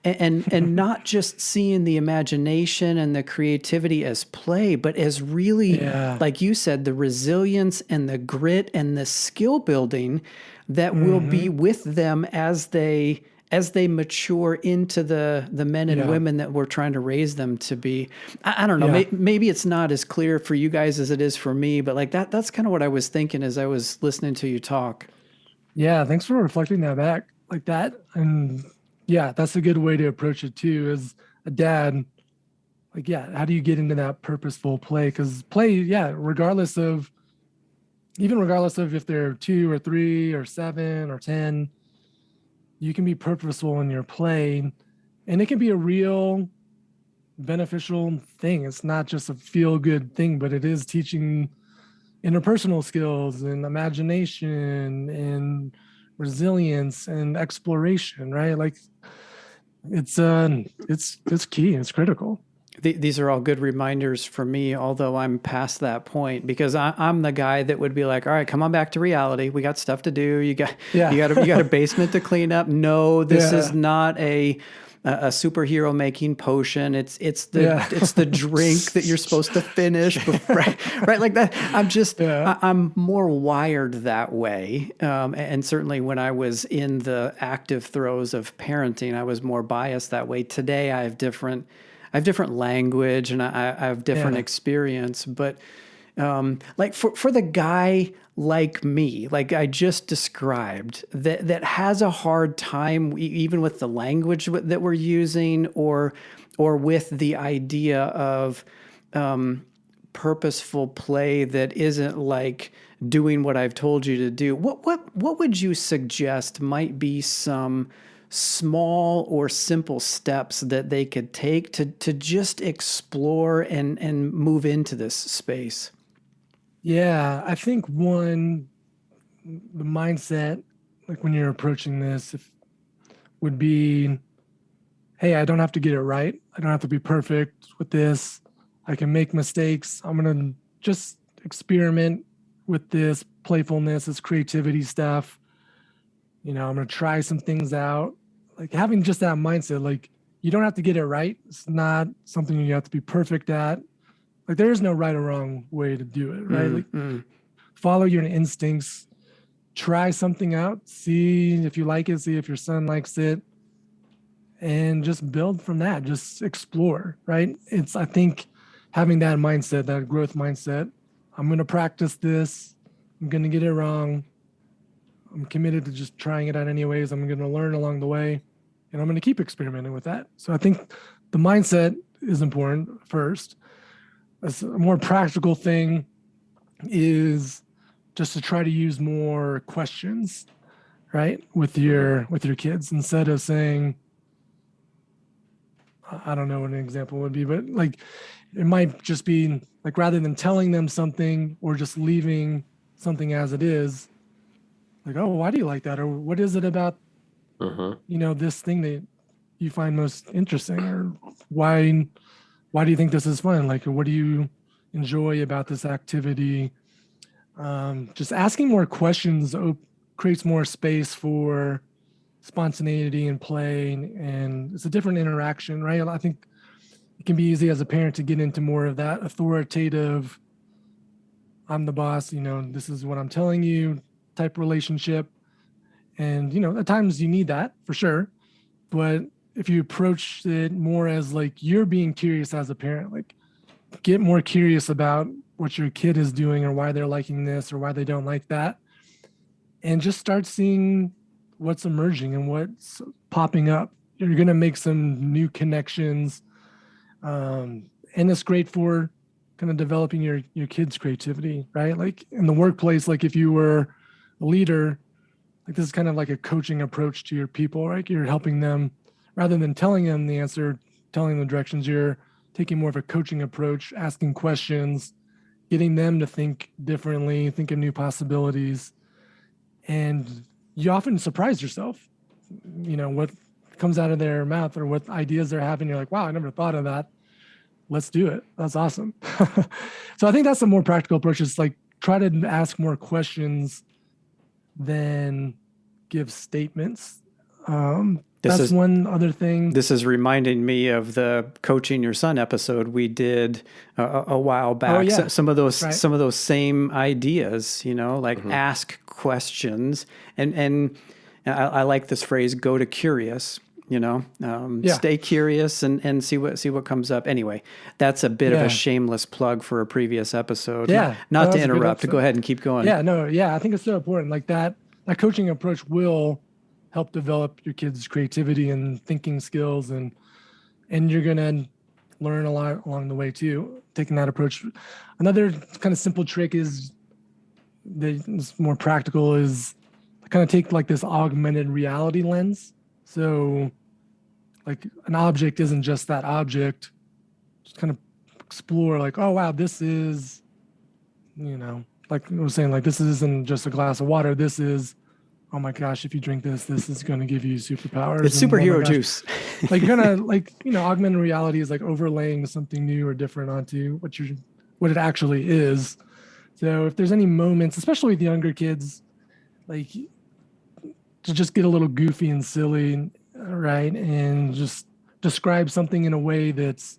and not just seeing the imagination and the creativity as play, but as really, like you said, the resilience and the grit and the skill building that will be with them as they mature into the men and women that we're trying to raise them to be. I don't know. Maybe it's not as clear for you guys as it is for me, but like that's kind of what I was thinking as I was listening to you talk.
Yeah. Thanks for reflecting that back like that. And yeah, that's a good way to approach it too, as a dad. Like, yeah, how do you get into that purposeful play? Because play, regardless of if they're 2 or 3 or 7 or 10, you can be purposeful in your play, and it can be a real beneficial thing. It's not just a feel-good thing, but it is teaching interpersonal skills and imagination and resilience and exploration, right? Like it's key. It's critical.
These are all good reminders for me, although I'm past that point, because I'm the guy that would be like, all right, come on back to reality. We got stuff to do. You got a basement to clean up. No, this is not a superhero making potion. It's the drink that you're supposed to finish, right? Like that. I'm more wired that way. And certainly when I was in the active throes of parenting, I was more biased that way. Today I have different language, and I have different experience, but like for the guy like me, like I just described, that has a hard time even with the language that we're using, or with the idea of purposeful play that isn't like doing what I've told you to do, what would you suggest might be some small or simple steps that they could take to just explore and move into this space?
Yeah, I think one, the mindset, like when you're approaching this, would be, hey, I don't have to get it right. I don't have to be perfect with this. I can make mistakes. I'm going to just experiment with this playfulness, this creativity stuff. I'm going to try some things out. Like having just that mindset, like you don't have to get it right. It's not something you have to be perfect at. Like there is no right or wrong way to do it, right? Follow your instincts, try something out, see if you like it, see if your son likes it, and just build from that. Just explore, right? I think having that mindset, that growth mindset, I'm going to practice this. I'm going to get it wrong. I'm committed to just trying it out anyways. I'm going to learn along the way, and I'm going to keep experimenting with that. So I think the mindset is important first. A more practical thing is just to try to use more questions, right, with your kids, instead of saying, I don't know what an example would be, but like it might just be like, rather than telling them something or just leaving something as it is, like, oh, why do you like that? Or what is it about, this thing that you find most interesting? Or why do you think this is fun? Like, what do you enjoy about this activity? Just asking more questions creates more space for spontaneity and play, and it's a different interaction, right? I think it can be easy as a parent to get into more of that authoritative, I'm the boss, this is what I'm telling you type relationship. And, at times you need that for sure. But if you approach it more as like you're being curious as a parent, like get more curious about what your kid is doing or why they're liking this or why they don't like that. And just start seeing what's emerging and what's popping up. You're going to make some new connections. And it's great for kind of developing your kids' creativity, right? Like in the workplace, like if you were a leader, like this is kind of like a coaching approach to your people, right? You're helping them, rather than telling them the answer, telling them directions, you're taking more of a coaching approach, asking questions, getting them to think differently, think of new possibilities. And you often surprise yourself, what comes out of their mouth or what ideas they're having. You're like, wow, I never thought of that. Let's do it. That's awesome. So I think that's a more practical approach, is like try to ask more questions than give statements. That's one other thing.
This is reminding me of the Coaching Your Son episode we did a while back.
Oh, yeah.
Some of those same ideas, like ask questions, and I like this phrase, go to curious. Stay curious and see what comes up. Anyway, that's a bit of a shameless plug for a previous episode.
Yeah,
not to interrupt. Go ahead and keep going.
I think it's so important. Like that coaching approach will help develop your kids' creativity and thinking skills, and you're gonna learn a lot along the way too, taking that approach. Another kind of simple trick is that is more practical, is kind of take like this augmented reality lens. So like an object isn't just that object. Just kind of explore like, oh wow, this is, like I was saying, like this isn't just a glass of water. This is, oh my gosh, if you drink this is going to give you superpowers.
It's superhero juice.
Like kind of like, augmented reality is like overlaying something new or different onto what it actually is. So if there's any moments, especially with younger kids, like to just get a little goofy and silly, right? And just describe something in a way that's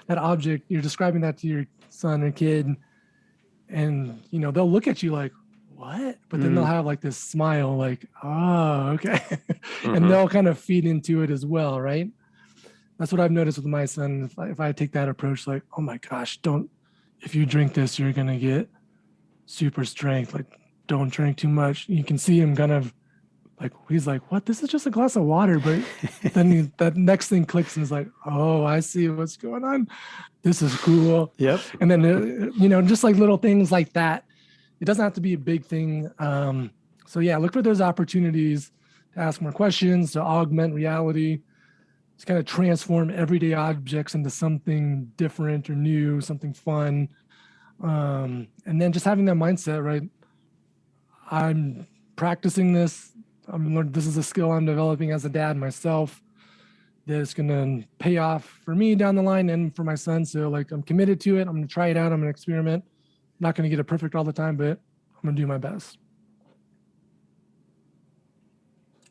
that object, you're describing that to your son or kid, and they'll look at you like, what? But then they'll have like this smile, like, oh, okay. And they'll kind of feed into it as well, right? That's what I've noticed with my son. If I take that approach, like, oh my gosh, if you drink this, you're going to get super strength. Like, don't drink too much. You can see him kind of Like, he's like, what? This is just a glass of water. But then that next thing clicks and is like, oh, I see what's going on. This is cool.
Yep.
And then, just like little things like that. It doesn't have to be a big thing. So yeah, look for those opportunities to ask more questions, to augment reality, to kind of transform everyday objects into something different or new, something fun. And then just having that mindset, right? I'm practicing this. This is a skill I'm developing as a dad myself that is going to pay off for me down the line and for my son. So like, I'm committed to it. I'm going to try it out. I'm going to experiment. I'm not going to get it perfect all the time, but I'm going to do my best.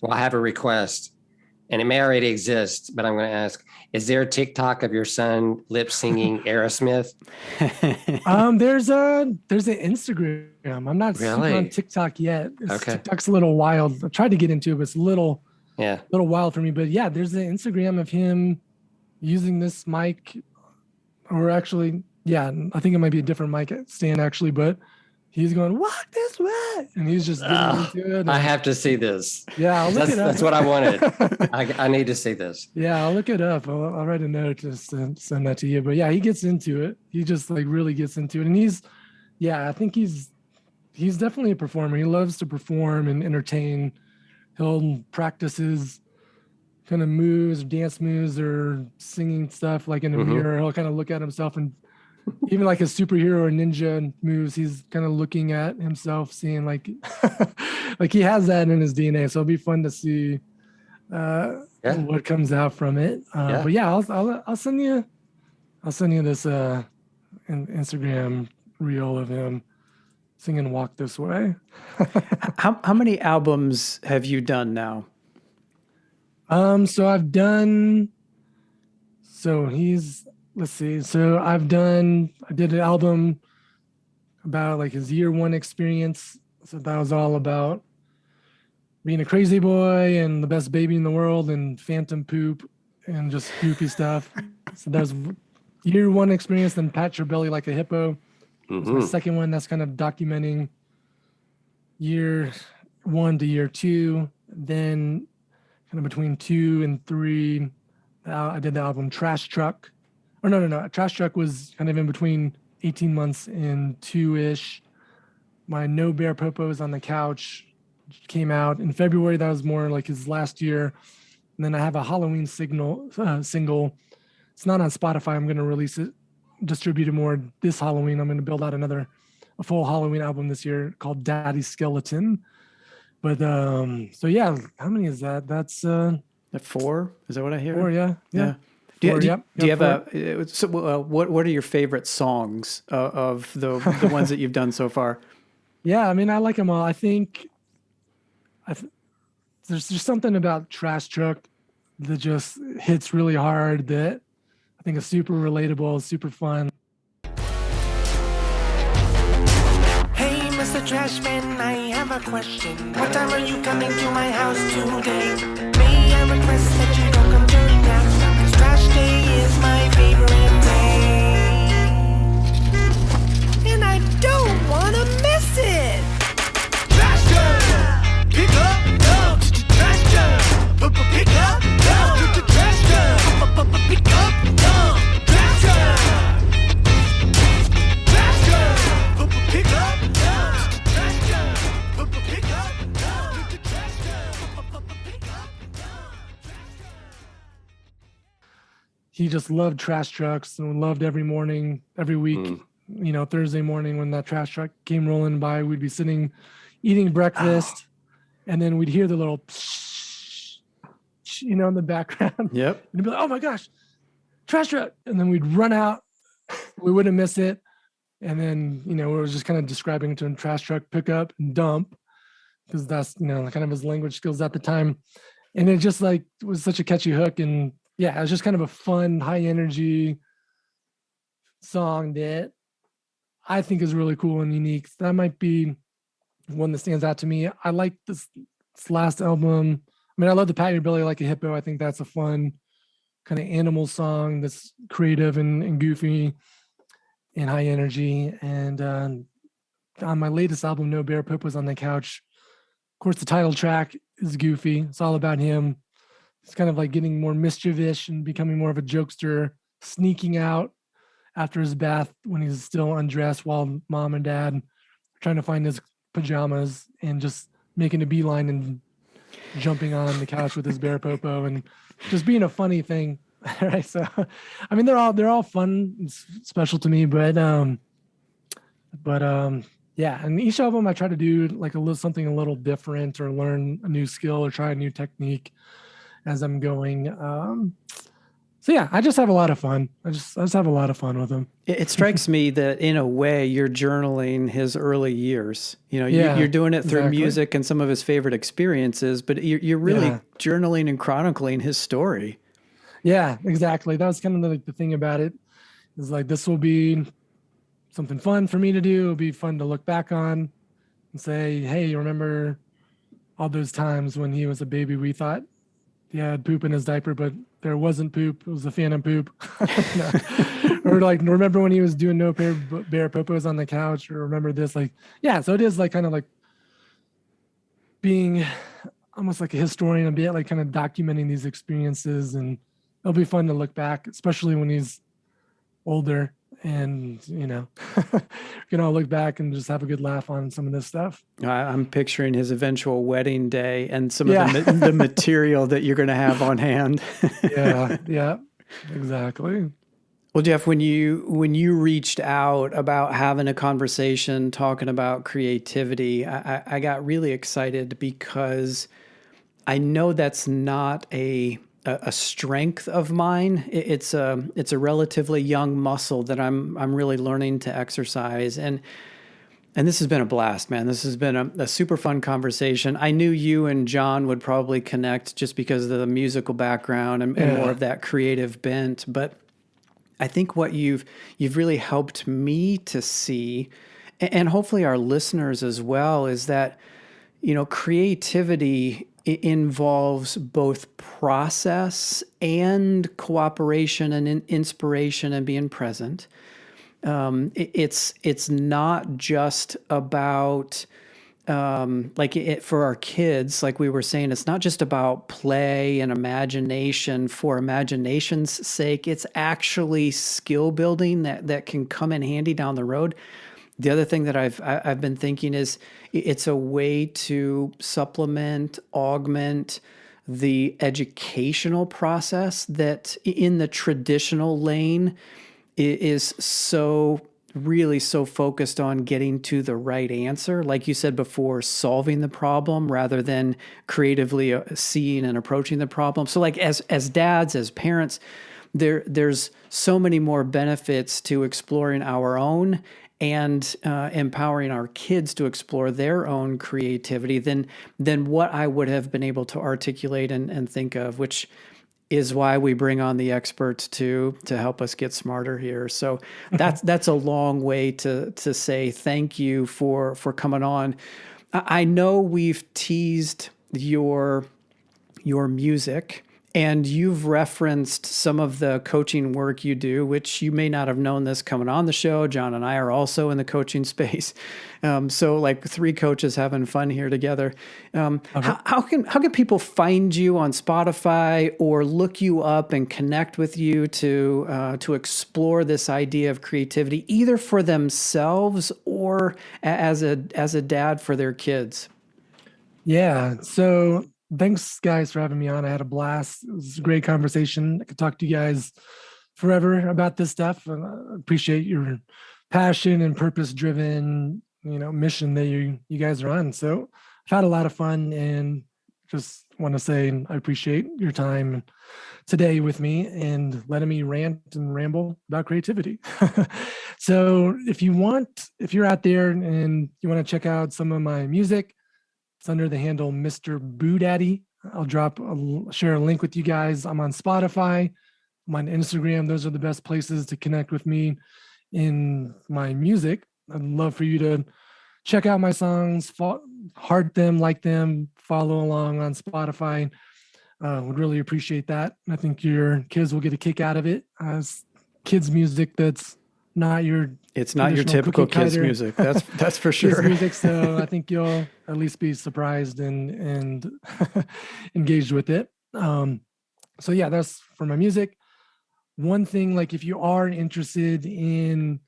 Well, I have a request, and it may already exist, but I'm going to ask, is there a TikTok of your son lip singing Aerosmith?
There's an Instagram. I'm not super on TikTok yet.
Okay.
TikTok's a little wild. I tried to get into it, but it's a little wild for me. But yeah, there's an Instagram of him using this mic, or actually, yeah, I think it might be a different mic stand actually, but he's going, walk this way. And he's just getting into it.
I have to see this.
Yeah, I'll look it up.
That's what I wanted. I need to see this.
Yeah, I'll look it up. I'll write a note to send that to you. But yeah, he gets into it. He just like really gets into it. And I think he's definitely a performer. He loves to perform and entertain. He'll practice his kind of moves, dance moves, or singing stuff like in a mirror. He'll kind of look at himself, and even like a superhero or ninja moves, he's kind of looking at himself, seeing like like he has that in his DNA. So it'll be fun to see what comes out from it. But yeah, I'll send you this Instagram reel of him singing "Walk This Way."
How many albums have you done now?
So I've done. So let's see. So I did an album about like his year one experience. So that was all about being a crazy boy and the best baby in the world and phantom poop and just goofy stuff. So that was year one experience. Then Pat Your Belly Like a Hippo. So the second one, that's kind of documenting year 1 to year 2. Then kind of between 2 and 3, I did the album Trash Truck. Or no. Trash Truck was kind of in between 18 months and 2-ish. My No Bear Popos on the Couch came out in February. That was more like his last year. And then I have a Halloween single. It's not on Spotify. I'm going to release it, distribute it more this Halloween. I'm going to build out a full Halloween album this year called Daddy Skeleton. But so yeah, how many is that? That's
4. Is that what I hear?
4, yeah.
Do you have what are your favorite songs of the ones that you've done so far?
Yeah, I mean, I like them all. I think there's just something about Trash Truck that just hits really hard, that I think is super relatable, super fun.
Hey, Mr. Trash Man, I have a question. What time are you coming to my house today? May I request that you don't come during that time? 'Cause Trash Day is my favorite day, and I don't want to miss it. Trash Day! Pick up, go to the Trash Day. Pick up, go to the Trash Day. Pick up, go. Trash Day! Trash Day! Pick up, go to the Trash Day. Pick up, go to the Trash Day. Pick up, go.
He just loved trash trucks and loved every morning, every week. Thursday morning when that trash truck came rolling by, we'd be sitting eating breakfast, and then we'd hear the little psh, in the background.
Yep.
And he'd be like, oh my gosh, trash truck. And then we'd run out. We wouldn't miss it. And then, we were just kind of describing it to him, trash truck, pick up and dump, because that's, kind of his language skills at the time. And it just like was such a catchy hook. And yeah, it was just kind of a fun, high energy song that I think is really cool and unique. That might be one that stands out to me. I like this last album. I mean, I love the Pat Your Belly Like a Hippo. I think that's a fun kind of animal song that's creative and goofy and high energy. And on my latest album, No Bear Popos on the Couch, of course, the title track is goofy. It's all about him. It's kind of like getting more mischievous and becoming more of a jokester, sneaking out after his bath when he's still undressed while mom and dad are trying to find his pajamas, and just making a beeline and jumping on the couch with his bear popo, and just being a funny thing. Right. So, I mean, they're all fun and special to me, but yeah. And each of them, I try to do like something a little different, or learn a new skill, or try a new technique as I'm going. So yeah, I just have a lot of fun. I just have a lot of fun with them.
It strikes me that in a way you're journaling his early years.
Yeah,
you're doing it through
exactly.
music and some of his favorite experiences, but you're really journaling and chronicling his story.
Yeah, exactly. That was kind of like the thing about it, is like, this will be something fun for me to do. It'll be fun to look back on and say, hey, remember all those times when he was a baby, we thought he had poop in his diaper, but there wasn't poop. It was a phantom poop. Or like, remember when he was doing no bear popos on the couch, or remember this, like, yeah. So it is like kind of like being almost like a historian, a bit like kind of documenting these experiences, and it'll be fun to look back, especially when he's older, and we can all look back and just have a good laugh on some of this stuff.
I'm picturing his eventual wedding day and some of the material that you're going to have on hand.
Yeah, exactly.
Well, Jeff, when you reached out about having a conversation, talking about creativity, I got really excited, because I know that's not a strength of mine. It's a relatively young muscle that I'm really learning to exercise. And this has been a blast, man. This has been a super fun conversation. I knew you and John would probably connect just because of the musical background and more of that creative bent. But I think what you've really helped me to see, and hopefully our listeners as well, is that, creativity involves both process and cooperation and inspiration and being present. It's not just about for our kids, like we were saying, it's not just about play and imagination for imagination's sake. It's actually skill building that can come in handy down the road. The other thing that I've been thinking is it's a way to supplement, augment the educational process that in the traditional lane is really so focused on getting to the right answer. Like you said before, solving the problem rather than creatively seeing and approaching the problem. So like as dads, as parents, there's so many more benefits to exploring our own and empowering our kids to explore their own creativity than what I would have been able to articulate and think of, which is why we bring on the experts to help us get smarter here. So that's a long way to say thank you for coming on. I know we've teased your music, and you've referenced some of the coaching work you do, which you may not have known this coming on the show. John and I are also in the coaching space. So like three coaches having fun here together. How can people find you on Spotify or look you up and connect with you to explore this idea of creativity, either for themselves or as a dad for their kids?
Yeah. So thanks, guys, for having me on. I had a blast. It was a great conversation. I could talk to you guys forever about this stuff. I appreciate your passion and purpose-driven, mission that you guys are on. So I've had a lot of fun, and just want to say I appreciate your time today with me and letting me rant and ramble about creativity. So if you're out there and you want to check out some of my music, it's under the handle MrBoodaddy. I'll share a link with you guys. I'm on Spotify. I'm on Instagram. Those are the best places to connect with me in my music. I'd love for you to check out my songs, heart them, like them, follow along on Spotify. Would really appreciate that. I think your kids will get a kick out of it. Kids music that's not your
It's not your
traditional
typical
cookie
kids
cutter
music. That's for
kids
sure.
music. So I think you'll at least be surprised and engaged with it. So yeah, that's for my music. One thing, like if you are interested in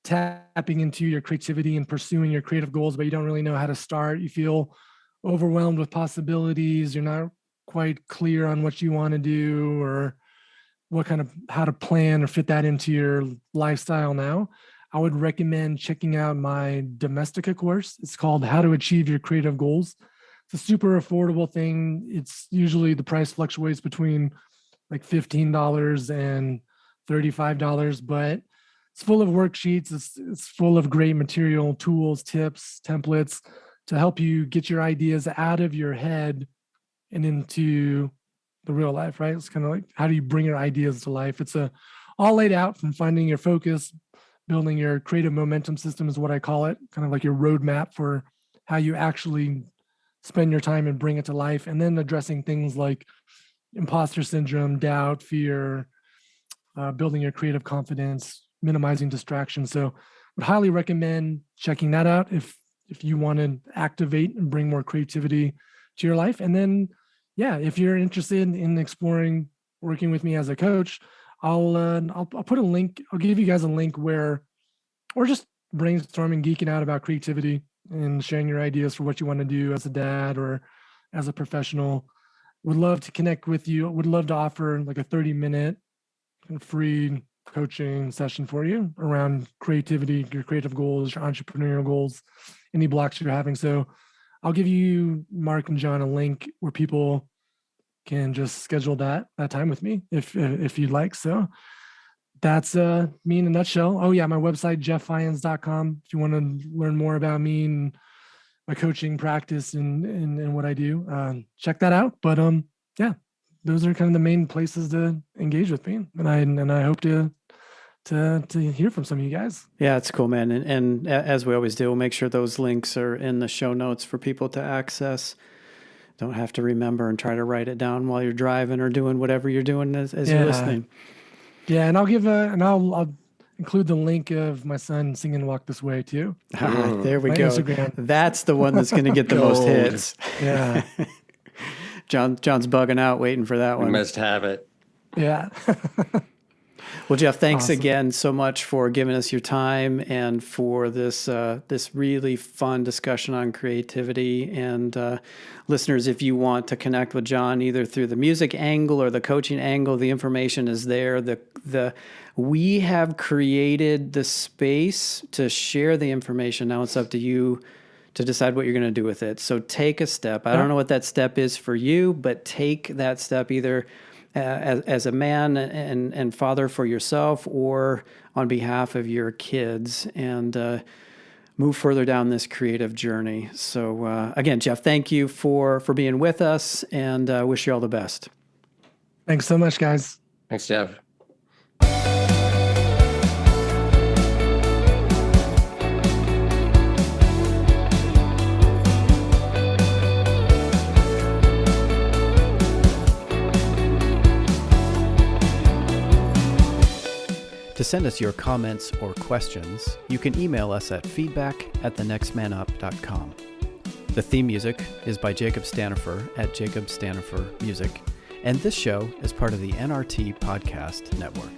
tapping into your creativity and pursuing your creative goals, but you don't really know how to start, you feel overwhelmed with possibilities, you're not quite clear on what you want to do or how to plan or fit that into your lifestyle now, I would recommend checking out my Domestika course. It's called How to Achieve Your Creative Goals. It's a super affordable thing. It's usually the price fluctuates between like $15 and $35, but it's full of worksheets. It's full of great material, tools, tips, templates to help you get your ideas out of your head and into the real life, right? It's kind of like, how do you bring your ideas to life? It's all laid out from finding your focus, building your creative momentum system is what I call it, kind of like your roadmap for how you actually spend your time and bring it to life. And then addressing things like imposter syndrome, doubt, fear, building your creative confidence, minimizing distractions. So would highly recommend checking that out if you want to activate and bring more creativity to your life. And then, yeah, if you're interested in exploring working with me as a coach, I'll put a link. I'll give you guys a link where, or just brainstorming, geeking out about creativity and sharing your ideas for what you want to do as a dad or as a professional. Would love to connect with you. Would love to offer like a 30-minute free coaching session for you around creativity, your creative goals, your entrepreneurial goals, any blocks you're having. So I'll give you, Mark and John, a link where people can just schedule that time with me if you'd like. So that's me in a nutshell. Oh yeah, my website, jefffajans.com. If you want to learn more about me and my coaching practice and what I do, check that out. But yeah, those are kind of the main places to engage with me. And I hope to hear from some of you guys.
Yeah, it's cool, man. And as we always do, we'll make sure those links are in the show notes for people to access. Don't have to remember and try to write it down while you're driving or doing whatever you're doing as you're listening.
Yeah, and I'll include the link of my son singing "Walk This Way" too.
There we
My
go.
Instagram.
That's the one that's going to get the most hits.
Yeah.
John's bugging out waiting for that
We
one.
must have it.
Yeah.
Well, Jeff, thanks
Awesome.
again so much for giving us your time and for this really fun discussion on creativity. And listeners, if you want to connect with John either through the music angle or the coaching angle, the information is there. We have created the space to share the information. Now it's up to you to decide what you're going to do with it. So take a step. I don't know what that step is for you, but take that step either as a man and father for yourself or on behalf of your kids, and move further down this creative journey. So again, Jeff, thank you for being with us, and wish you all the best.
Thanks so much, guys.
Thanks, Jeff.
To send us your comments or questions, you can email us at feedback@thenextmanup.com. The theme music is by Jacob Stanifer at Jacob Stanifer Music, and this show is part of the NRT Podcast Network.